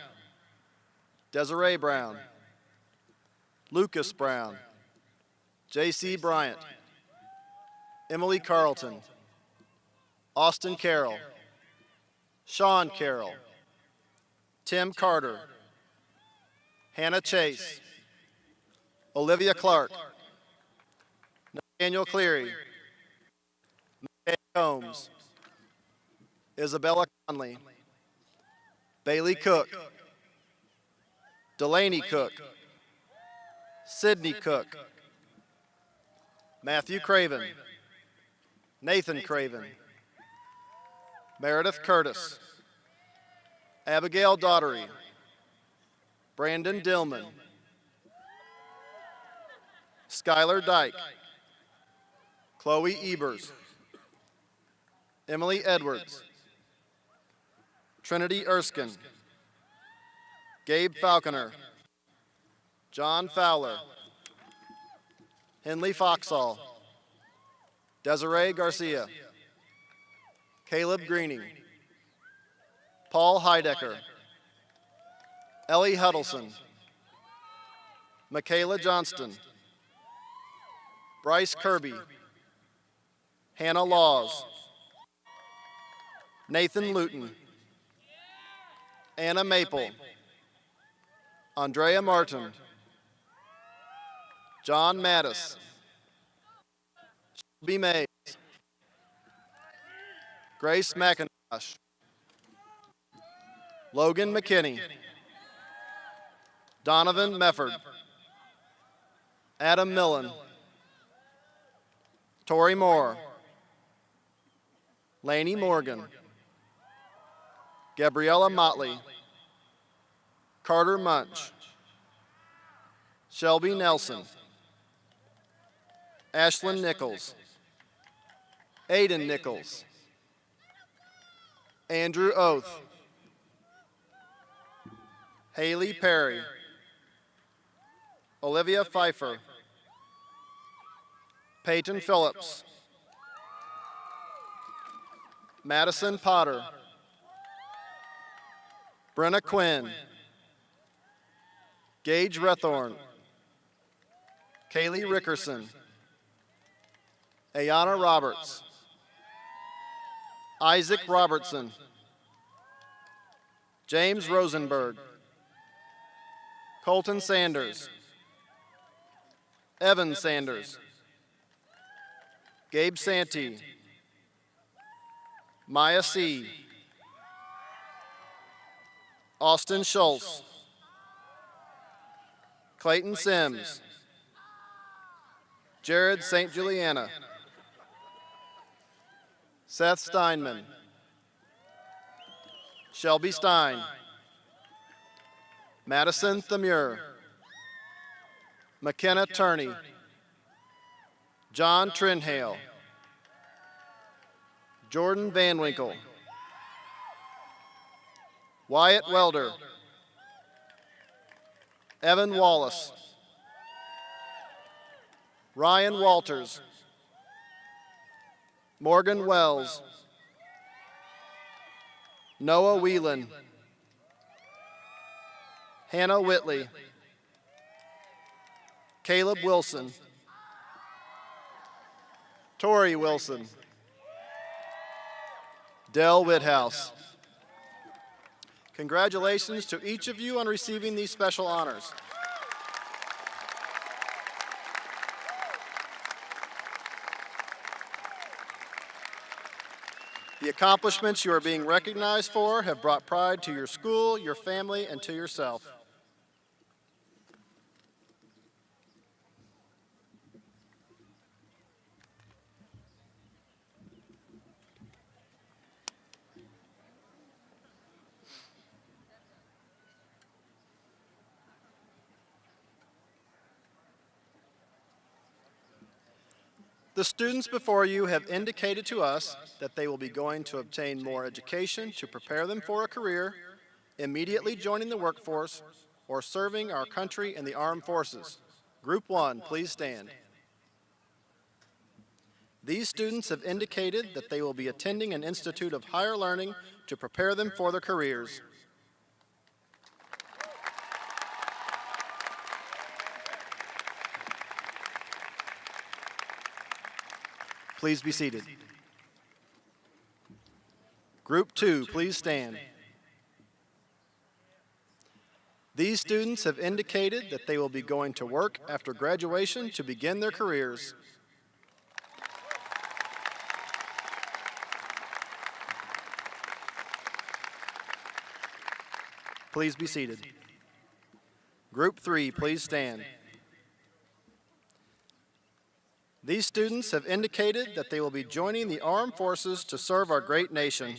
Desiree Brown, Lucas Brown, J.C. Bryant, Emily Carlton, Austin Carroll, Sean Carroll, Tim Carter, Hannah Chase, Olivia Clark, Nathaniel Cleary, Mae Combs, Isabella Conley, Bailey Cook, Delaney Cook, Sydney Cook, Matthew Craven, Nathan Craven, Meredith Curtis, Abigail Daughtery, Brandon Dillman, Skylar Dyke, Chloe Ebers, Emily Edwards, Trinity Erskine, Gabe Falconer, John Fowler, Henley Foxall, Desiree Garcia, Caleb Greening, Paul Heidecker, Ellie Huddleston, Michaela Johnston, Bryce Kirby, Hannah Laws, Nathan Luton, Anna Maple, Andrea Martin, John Mattis, Shelby Mays, Grace McIntosh, Logan McKinney, Donovan Mefford, Adam Millen, Tori Moore, Laney Morgan, Gabriella Motley, Carter Munch, Shelby Nelson, Ashlyn Nichols, Aiden Nichols, Andrew Oath, Haley Perry, Olivia Pfeiffer, Peyton Phillips, Madison Potter, Brenna Quinn, Gage Rethorn, Kaylee Rickerson, Ayana Roberts, Isaac Robertson, James Rosenberg, Colton Sanders, Evan Sanders, Gabe Santee, Maya C., Austin Schultz, Clayton Sims, Jared St. Juliana, Seth Steinman, Shelby Stein, Madison Thamur, McKenna Turney, John Trinhale, Jordan Van Winkle, Wyatt Welder, Evan Wallace, Ryan Walters, Morgan Wells, Noah Whelan, Hannah Whitley, Caleb Wilson, Tori Wilson, Dell Whithouse. Congratulations to each of you on receiving these special honors. The accomplishments you are being recognized for have brought pride to your school, your family, and to yourself. The students before you have indicated to us that they will be going to obtain more education to prepare them for a career, immediately joining the workforce, or serving our country in the armed forces. Group 1, please stand. These students have indicated that they will be attending an institute of higher learning to prepare them for their careers. Please be seated. Group 2, please stand. These students have indicated that they will be going to work after graduation to begin their careers. Please be seated. Group 3, please stand. These students have indicated that they will be joining the armed forces to serve our great nation.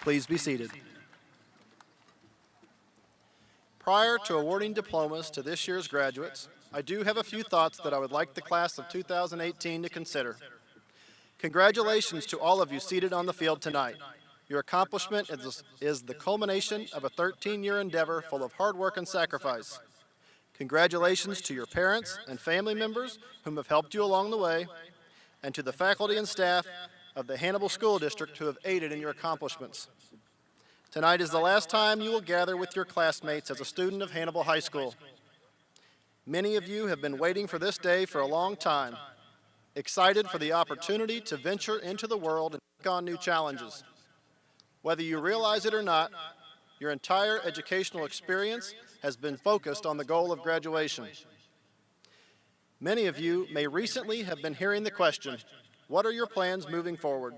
Please be seated. Prior to awarding diplomas to this year's graduates, I do have a few thoughts that I would like the class of 2018 to consider. Congratulations to all of you seated on the field tonight. Your accomplishment is the culmination of a 13-year endeavor full of hard work and sacrifice. Congratulations to your parents and family members whom have helped you along the way, and to the faculty and staff of the Hannibal School District who have aided in your accomplishments. Tonight is the last time you will gather with your classmates as a student of Hannibal High School. Many of you have been waiting for this day for a long time, excited for the opportunity to venture into the world and take on new challenges. Whether you realize it or not, your entire educational experience has been focused on the goal of graduation. Many of you may recently have been hearing the question, what are your plans moving forward?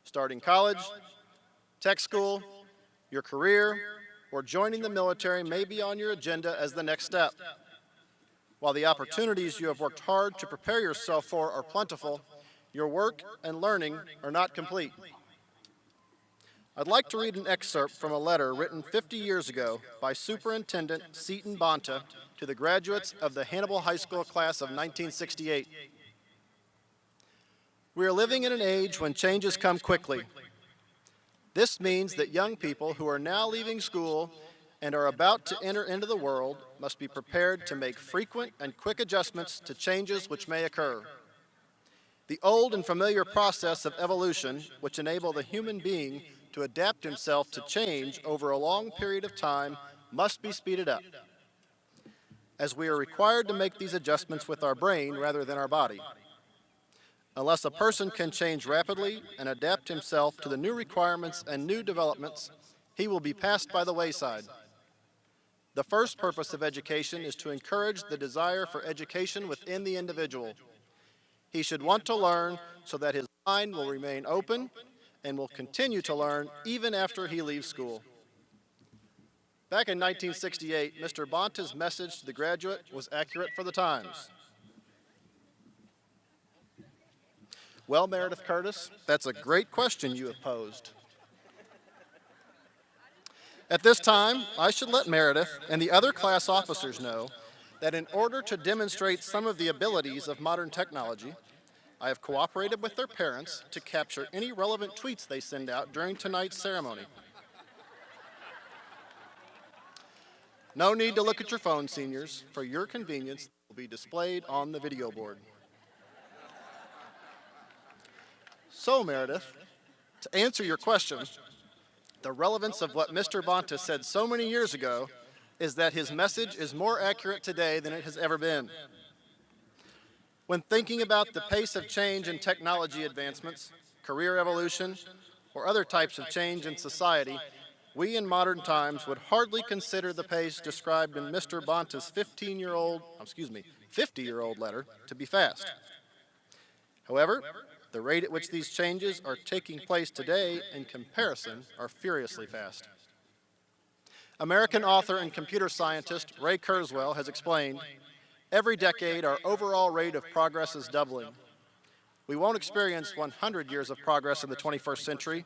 Starting college, tech school, your career, or joining the military may be on your agenda as the next step. While the opportunities you have worked hard to prepare yourself for are plentiful, your work and learning are not complete. I'd like to read an excerpt from a letter written 50 years ago by Superintendent Seton Bonta to the graduates of the Hannibal High School class of 1968. We are living in an age when changes come quickly. This means that young people who are now leaving school and are about to enter into the world must be prepared to make frequent and quick adjustments to changes which may occur. The old and familiar process of evolution, which enabled the human being to adapt himself to change over a long period of time, must be speeded up, as we are required to make these adjustments with our brain rather than our body. Unless a person can change rapidly and adapt himself to the new requirements and new developments, he will be passed by the wayside. The first purpose of education is to encourage the desire for education within the individual. He should want to learn so that his mind will remain open and will continue to learn even after he leaves school. Back in 1968, Mr. Bonta's message to the graduate was accurate for the times. Well, Meredith Curtis, that's a great question you have posed. At this time, I should let Meredith and the other class officers know that in order to demonstrate some of the abilities of modern technology, I have cooperated with their parents to capture any relevant tweets they send out during tonight's ceremony. No need to look at your phone, seniors. For your convenience, it will be displayed on the video board. So, Meredith, to answer your question, the relevance of what Mr. Bonta said so many years ago is that his message is more accurate today than it has ever been. When thinking about the pace of change in technology advancements, career evolution, or other types of change in society, we in modern times would hardly consider the pace described in Mr. Bonta's 50-year-old letter to be fast. However, the rate at which these changes are taking place today in comparison are furiously fast. American author and computer scientist Ray Kurzweil has explained, every decade our overall rate of progress is doubling. We won't experience 100 years of progress in the 21st century.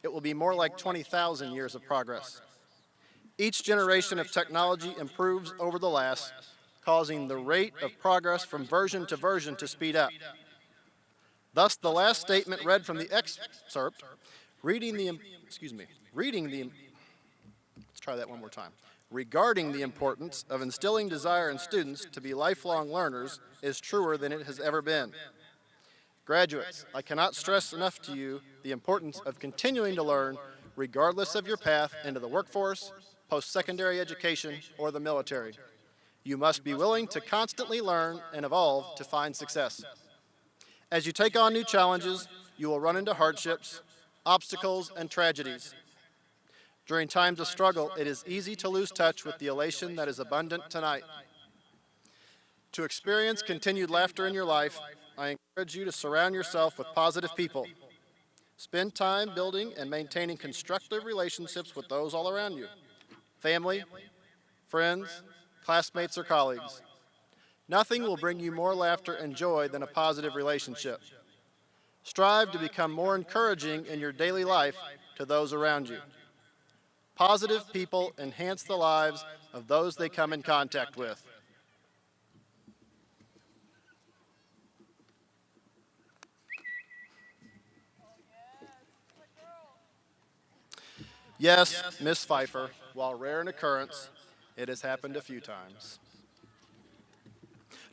It will be more like 20,000 years of progress. Each generation of technology improves over the last, causing the rate of progress from version to version to speed up. Thus, the last statement read from the excerpt, regarding the importance of instilling desire in students to be lifelong learners is truer than it has ever been. Graduates, I cannot stress enough to you the importance of continuing to learn regardless of your path into the workforce, post-secondary education, or the military. You must be willing to constantly learn and evolve to find success. As you take on new challenges, you will run into hardships, obstacles, and tragedies. During times of struggle, it is easy to lose touch with the elation that is abundant tonight. To experience continued laughter in your life, I encourage you to surround yourself with positive people. Spend time building and maintaining constructive relationships with those all around you, family, friends, classmates, or colleagues. Nothing will bring you more laughter and joy than a positive relationship. Strive to become more encouraging in your daily life to those around you. Positive people enhance the lives of those they come in contact with. Yes, Miss Pfeiffer, while rare an occurrence, it has happened a few times.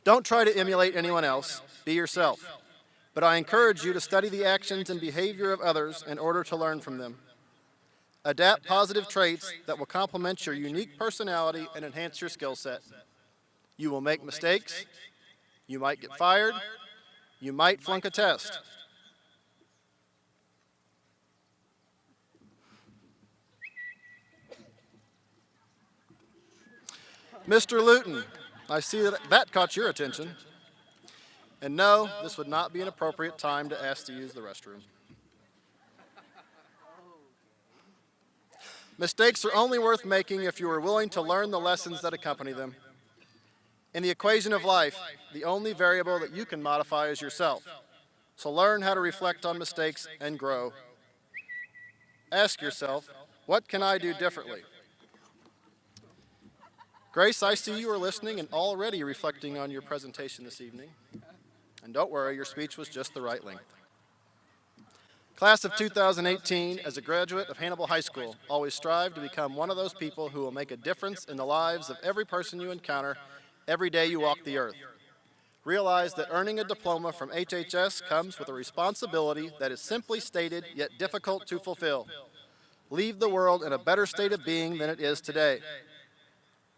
Don't try to emulate anyone else. Be yourself. But I encourage you to study the actions and behavior of others in order to learn from them. Adapt positive traits that will complement your unique personality and enhance your skill set. You will make mistakes. You might get fired. You might flunk a test. Mr. Luton, I see that caught your attention. And no, this would not be an appropriate time to ask to use the restroom. Mistakes are only worth making if you are willing to learn the lessons that accompany them. In the equation of life, the only variable that you can modify is yourself. So learn how to reflect on mistakes and grow. Ask yourself, what can I do differently? Grace, I see you are listening and already reflecting on your presentation this evening. And don't worry, your speech was just the right length. Class of 2018, as a graduate of Hannibal High School, always strive to become one of those people who will make a difference in the lives of every person you encounter every day you walk the earth. Realize that earning a diploma from HHS comes with a responsibility that is simply stated yet difficult to fulfill. Leave the world in a better state of being than it is today.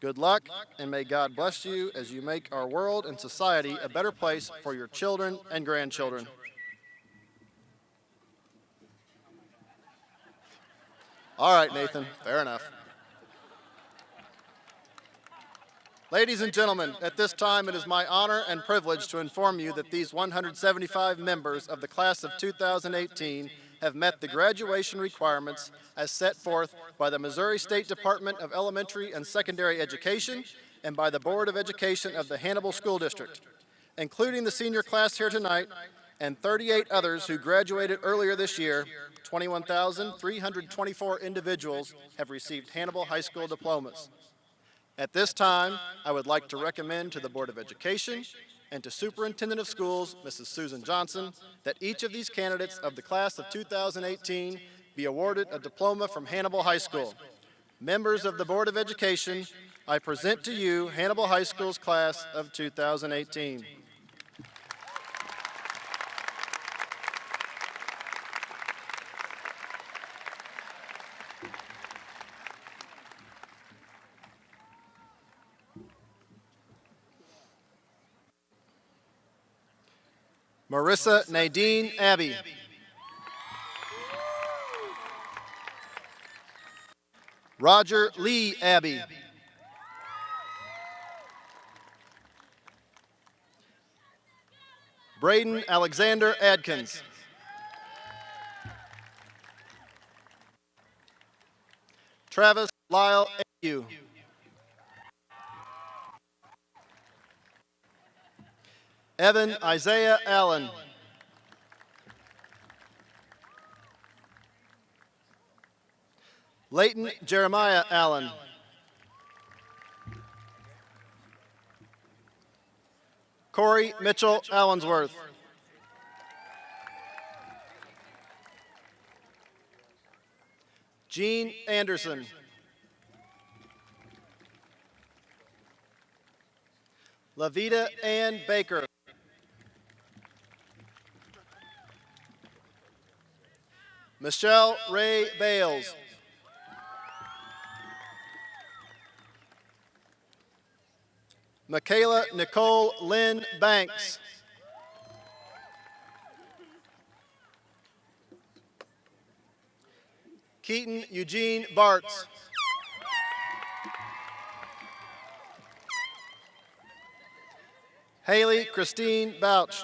Good luck, and may God bless you as you make our world and society a better place for your children and grandchildren. All right, Nathan, fair enough. Ladies and gentlemen, at this time it is my honor and privilege to inform you that these 175 members of the class of 2018 have met the graduation requirements as set forth by the Missouri State Department of Elementary and Secondary Education and by the Board of Education of the Hannibal School District, including the senior class here tonight and 38 others who graduated earlier this year. 21,324 individuals have received Hannibal High School diplomas. At this time, I would like to recommend to the Board of Education and to Superintendent of Schools, Mrs. Susan Johnson, that each of these candidates of the class of 2018 be awarded a diploma from Hannibal High School. Members of the Board of Education, I present to you Hannibal High School's class of 2018. Marissa Nadine Abbey. Roger Lee Abbey. Braden Alexander Adkins. Travis Lyle Ayu. Evan Isaiah Allen. Leighton Jeremiah Allen. Corey Mitchell Allensworth. Gene Anderson. Lavita Ann Baker. Michelle Ray Bales. Michaela Nicole Lynn Banks. Keaton Eugene Bartz. Haley Christine Bouch.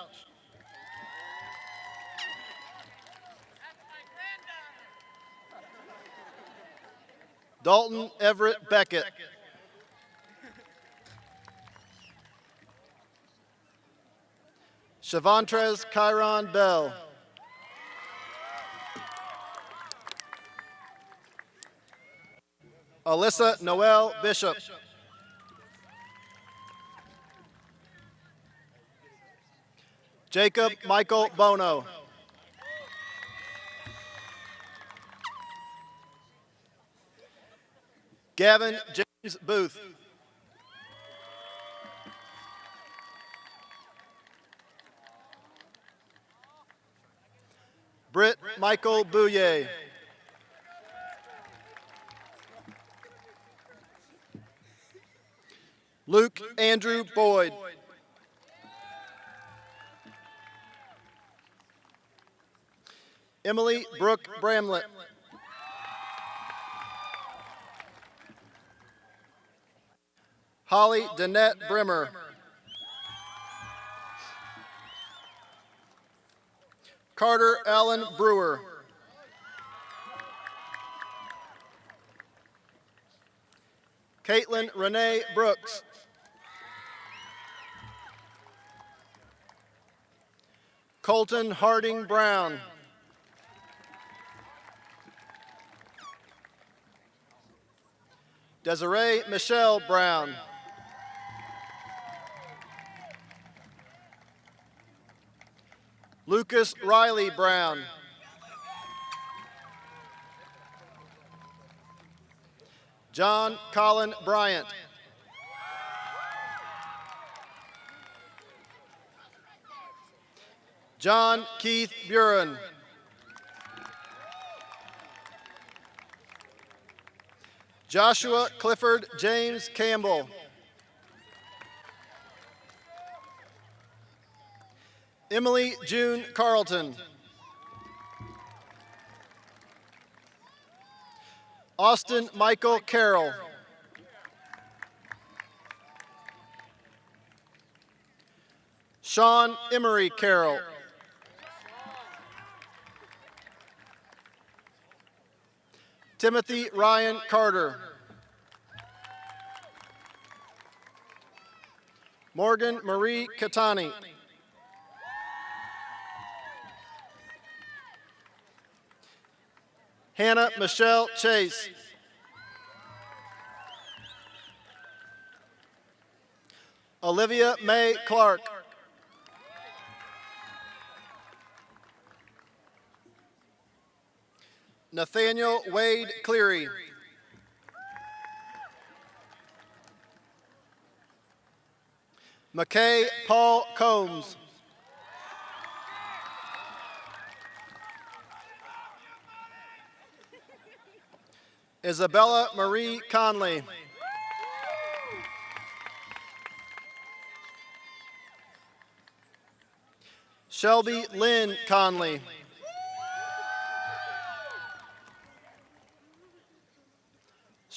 Dalton Everett Beckett. Shavantrez Chiron Bell. Alyssa Noel Bishop. Jacob Michael Bono. Gavin James Booth. Britt Michael Bouye. Luke Andrew Boyd. Emily Brooke Bramlett. Holly Danette Brimmer. Carter Allen Brewer. Caitlin Renee Brooks. Colton Harding Brown. Desiree Michelle Brown. Lucas Riley Brown. John Colin Bryant. John Keith Buren. Joshua Clifford James Campbell. Emily June Carlton. Austin Michael Carroll. Sean Emery Carroll. Timothy Ryan Carter. Morgan Marie Catani. Hannah Michelle Chase. Olivia Mae Clark. Nathaniel Wade Cleary. McKay Paul Combs. Isabella Marie Conley. Shelby Lynn Conley.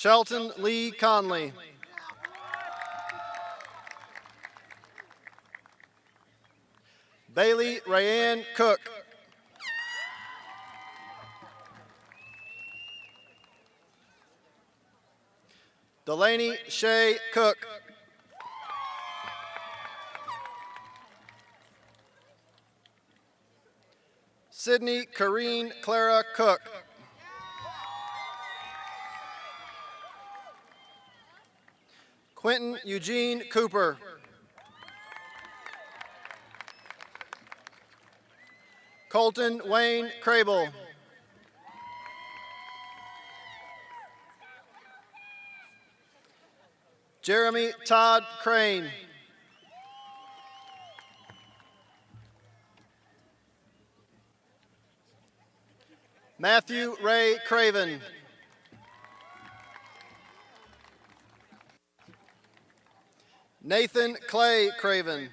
Shelton Lee Conley. Bailey Rayanne Cook. Delaney Shea Cook. Sydney Corrine Clara Cook. Quentin Eugene Cooper. Colton Wayne Crable. Jeremy Todd Crane. Matthew Ray Craven. Nathan Clay Craven.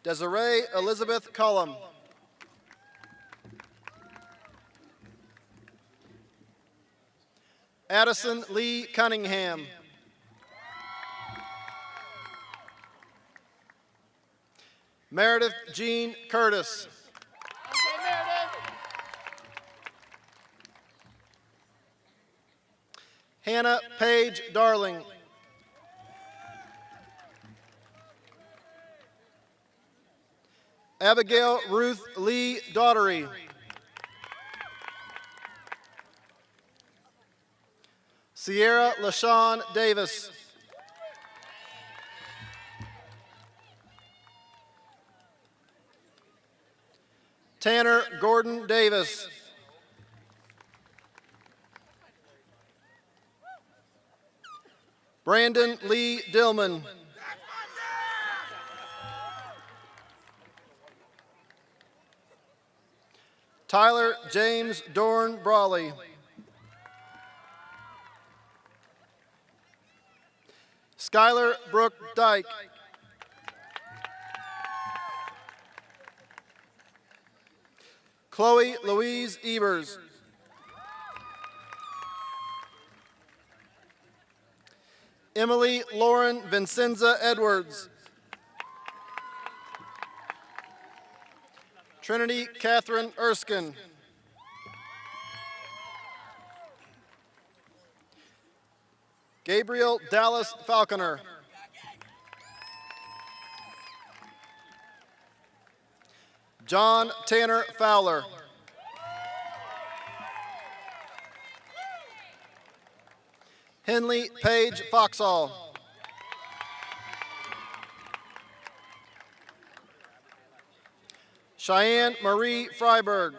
Desiree Elizabeth Cullum. Addison Lee Cunningham. Meredith Jean Curtis. Hannah Paige Darling. Abigail Ruth Lee Daughtery. Sierra LaShawn Davis. Tanner Gordon Davis. Brandon Lee Dillman. Tyler James Dorn Brawley. Skylar Brooke Dyke. Chloe Louise Ebers. Emily Lauren Vincenza Edwards. Trinity Catherine Erskine. Gabriel Dallas Falconer. John Tanner Fowler. Henley Page Foxall. Cheyenne Marie Freiberg.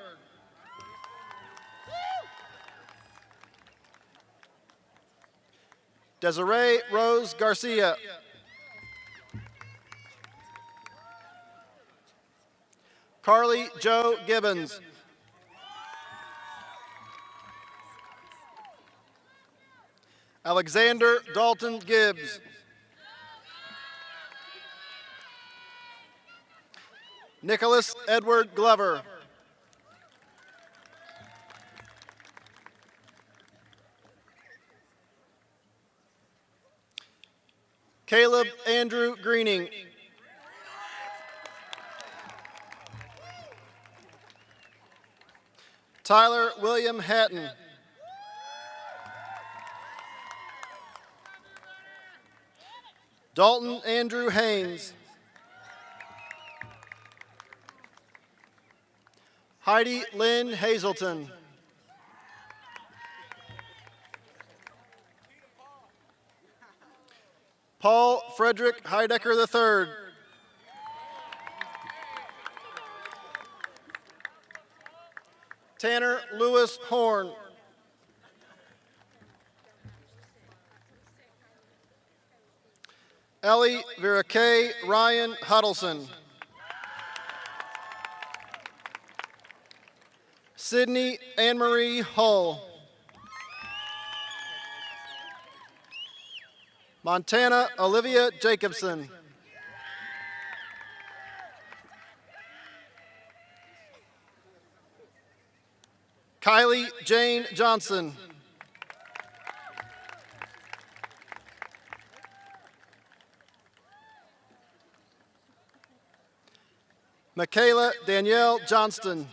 Desiree Rose Garcia. Carly Joe Gibbons. Alexander Dalton Gibbs. Nicholas Edward Glover. Caleb Andrew Greening. Tyler William Hatton. Dalton Andrew Haynes. Heidi Lynn Hazelton. Paul Frederick Heidecker III. Tanner Lewis Horn. Ellie Vera Kay Ryan Huddleston. Sydney Anne-Marie Hull. Montana Olivia Jacobson. Kylie Jane Johnson. Michaela Danielle Johnston.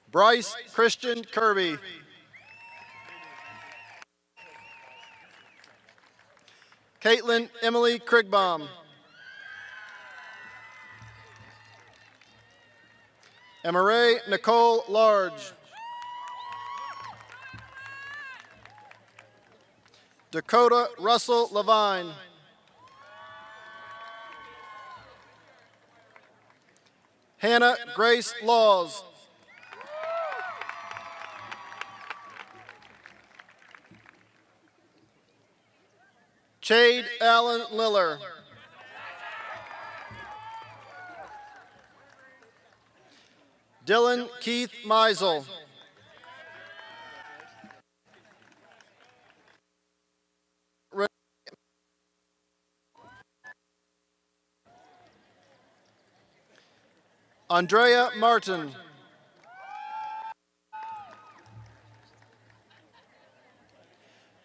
Bryce Christian Kirby. Caitlin Emily Krigbaum. Emaray Nicole Large. Dakota Russell Levine. Hannah Grace Laws. Chade Allen Liller. Dylan Keith Meisel. Andrea Martin.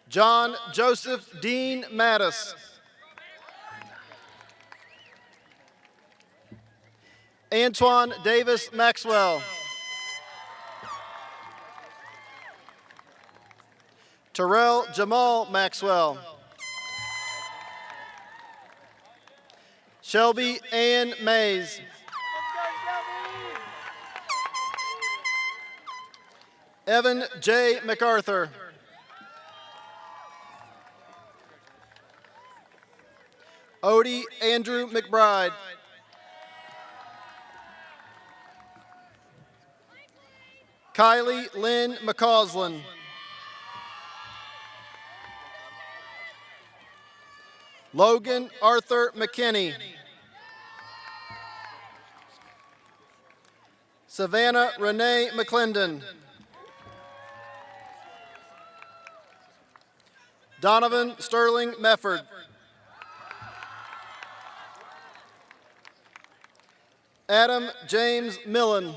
John Joseph Dean Mattis. Antoine Davis Maxwell. Terrell Jamal Maxwell. Shelby Ann Mays. Evan J. MacArthur. Odie Andrew McBride. Kylie Lynn McCausland. Logan Arthur McKinney. Savannah Renee McClendon. Donovan Sterling Mefford. Adam James Millen.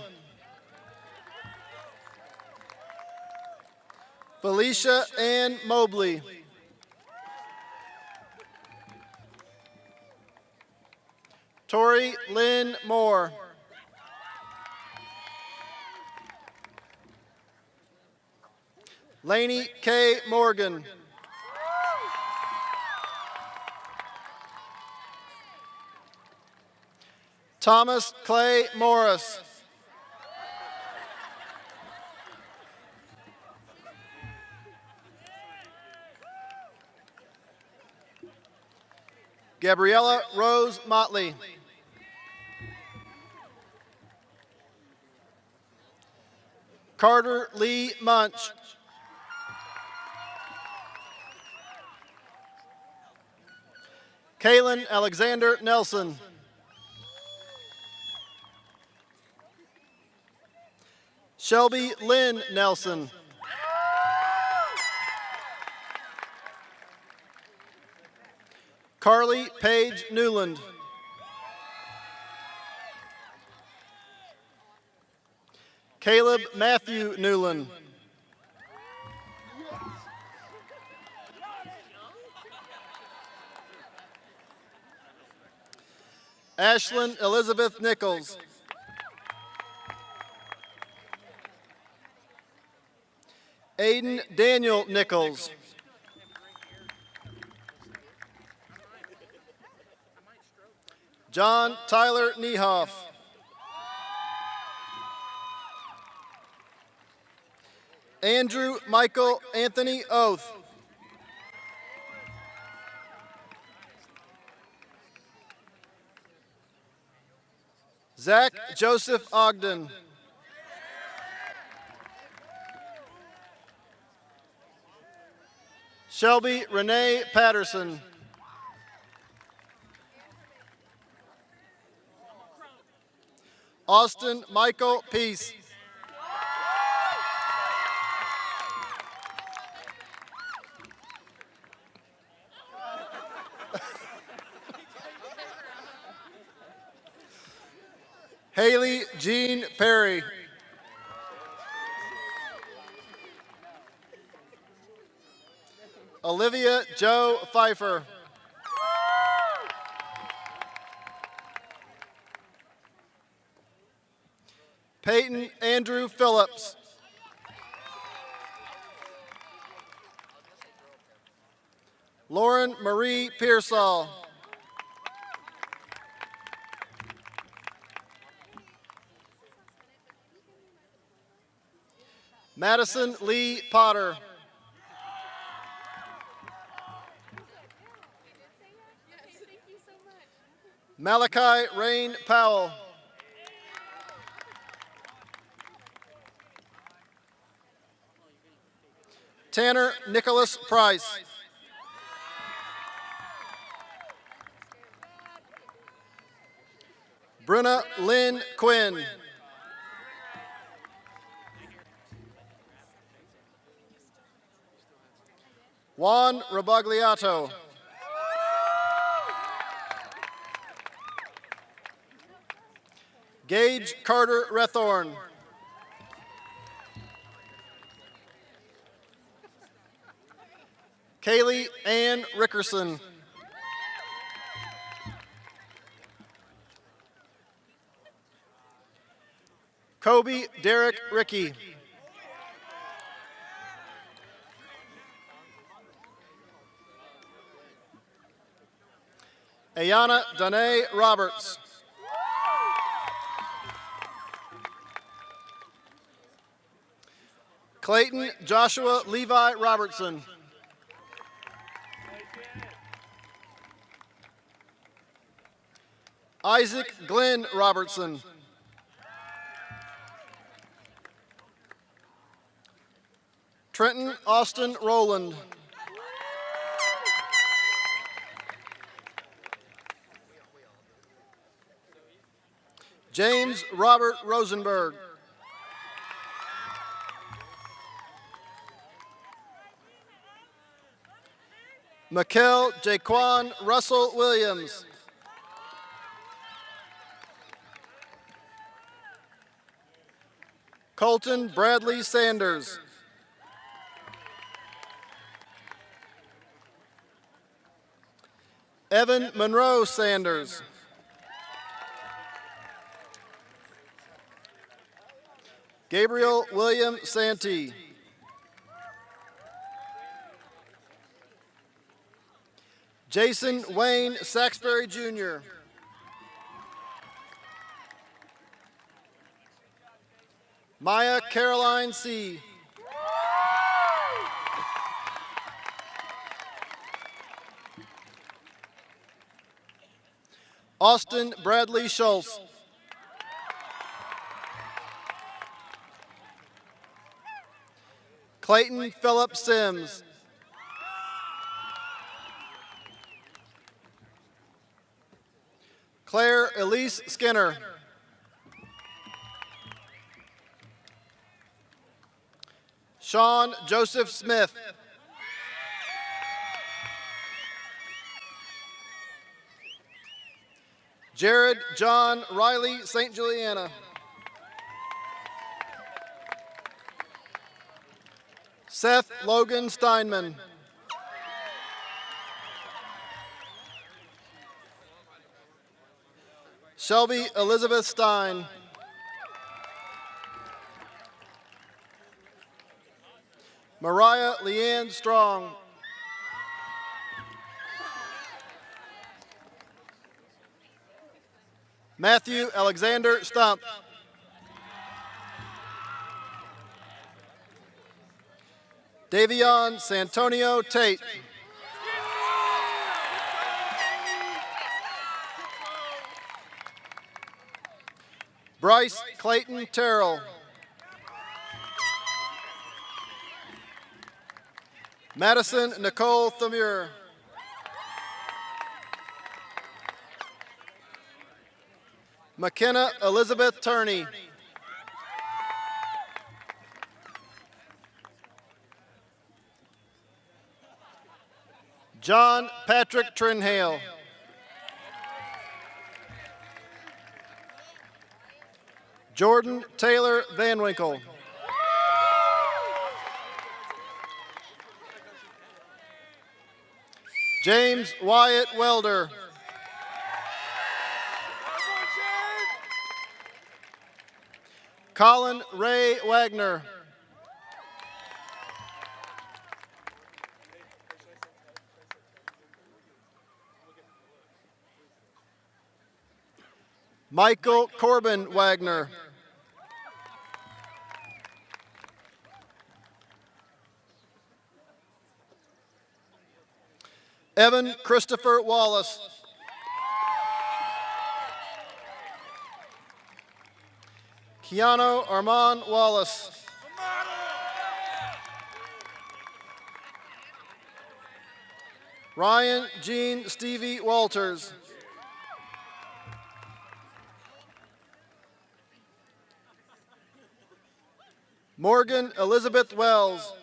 Felicia Ann Mobley. Tori Lynn Moore. Laney K. Morgan. Thomas Clay Morris. Gabriella Rose Motley. Carter Lee Munch. Kalen Alexander Nelson. Shelby Lynn Nelson. Carly Paige Newland. Caleb Matthew Newland. Ashlyn Elizabeth Nichols. Aiden Daniel Nichols. John Tyler Niehoff. Andrew Michael Anthony Oath. Zach Joseph Ogden. Shelby Renee Patterson. Austin Michael Peace. Haley Jean Perry. Olivia Joe Pfeiffer. Peyton Andrew Phillips. Lauren Marie Pearsall. Madison Lee Potter. Malachi Rain Powell. Tanner Nicholas Price. Bruna Lynn Quinn. Juan Robagliato. Gage Carter Rethorn. Kaylee Ann Rickerson. Kobe Derek Rickey. Ayana Danae Roberts. Clayton Joshua Levi Robertson. Isaac Glenn Robertson. Trenton Austin Rowland. James Robert Rosenberg. Mikkel Jaquan Russell Williams. Colton Bradley Sanders. Evan Monroe Sanders. Gabriel William Santee. Jason Wayne Saxbury Jr. Maya Caroline C. Austin Bradley Schultz. Clayton Phillip Sims. Claire Elise Skinner. Sean Joseph Smith. Jared John Riley St. Juliana. Seth Logan Steinman. Shelby Elizabeth Stein. Mariah Leanne Strong. Matthew Alexander Stump. Davion Santonio Tate. Bryce Clayton Terrell. Madison Nicole Thamur. McKenna Elizabeth Turney. John Patrick Trinhale. Jordan Taylor Van Winkle. James Wyatt Welder. Colin Ray Wagner. Michael Corbin Wagner. Evan Christopher Wallace. Keanu Armand Wallace. Ryan Jean Stevie Walters. Morgan Elizabeth Wells.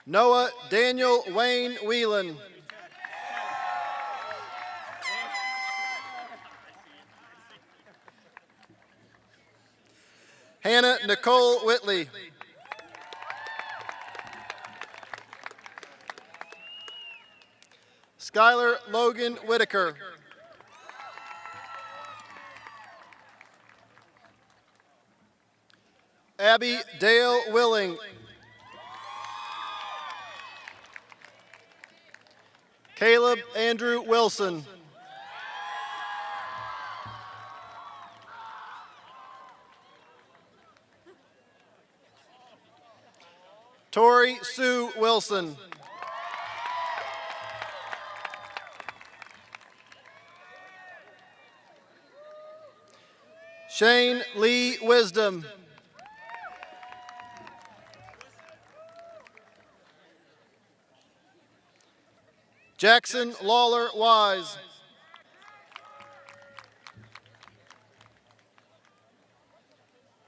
Noah Daniel Wayne Whelan. Hannah Nicole Whitley. Skylar Logan Whitaker. Abby Dale Willing. Caleb Andrew Wilson. Tori Sue Wilson. Shane Lee Wisdom. Jackson Lawler Wise.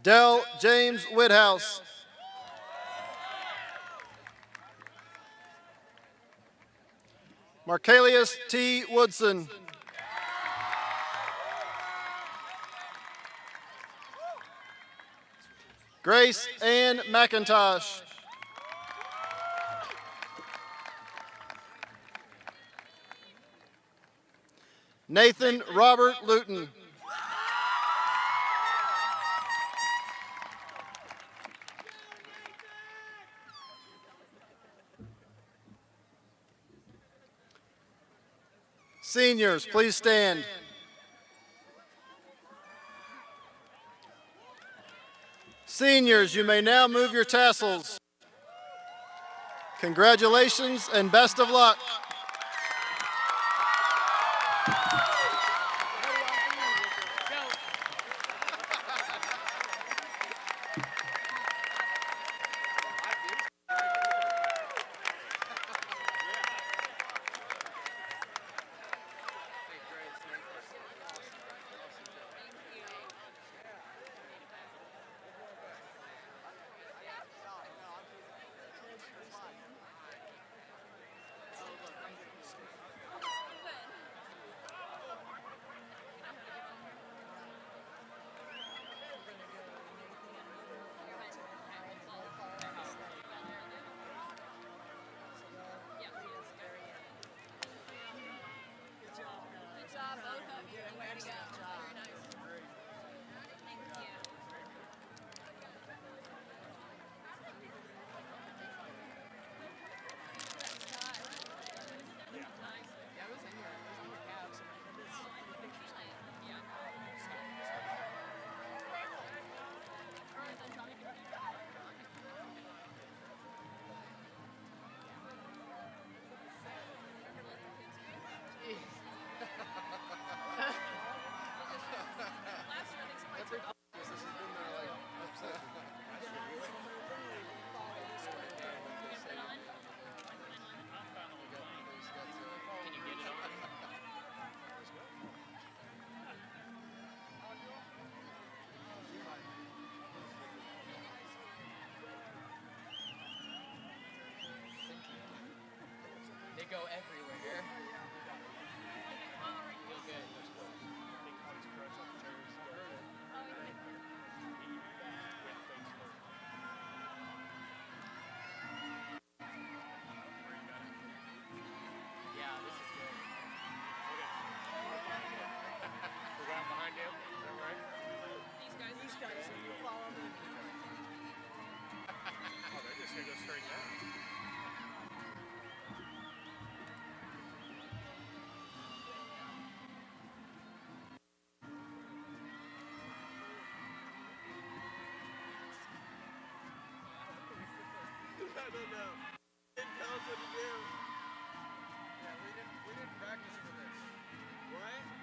Dell James Whithouse. Marcalius T. Woodson. Grace Ann McIntosh. Nathan Robert Luton. Seniors, please stand. Seniors, you may now move your tassels. Congratulations and best of luck. They go everywhere. Feel good. Yeah, this is good. We're right behind him. Is that right? These guys, you follow me. Oh, they're just going to go straight down. I don't know. Didn't tell us what to do. Yeah, we didn't practice for this. What?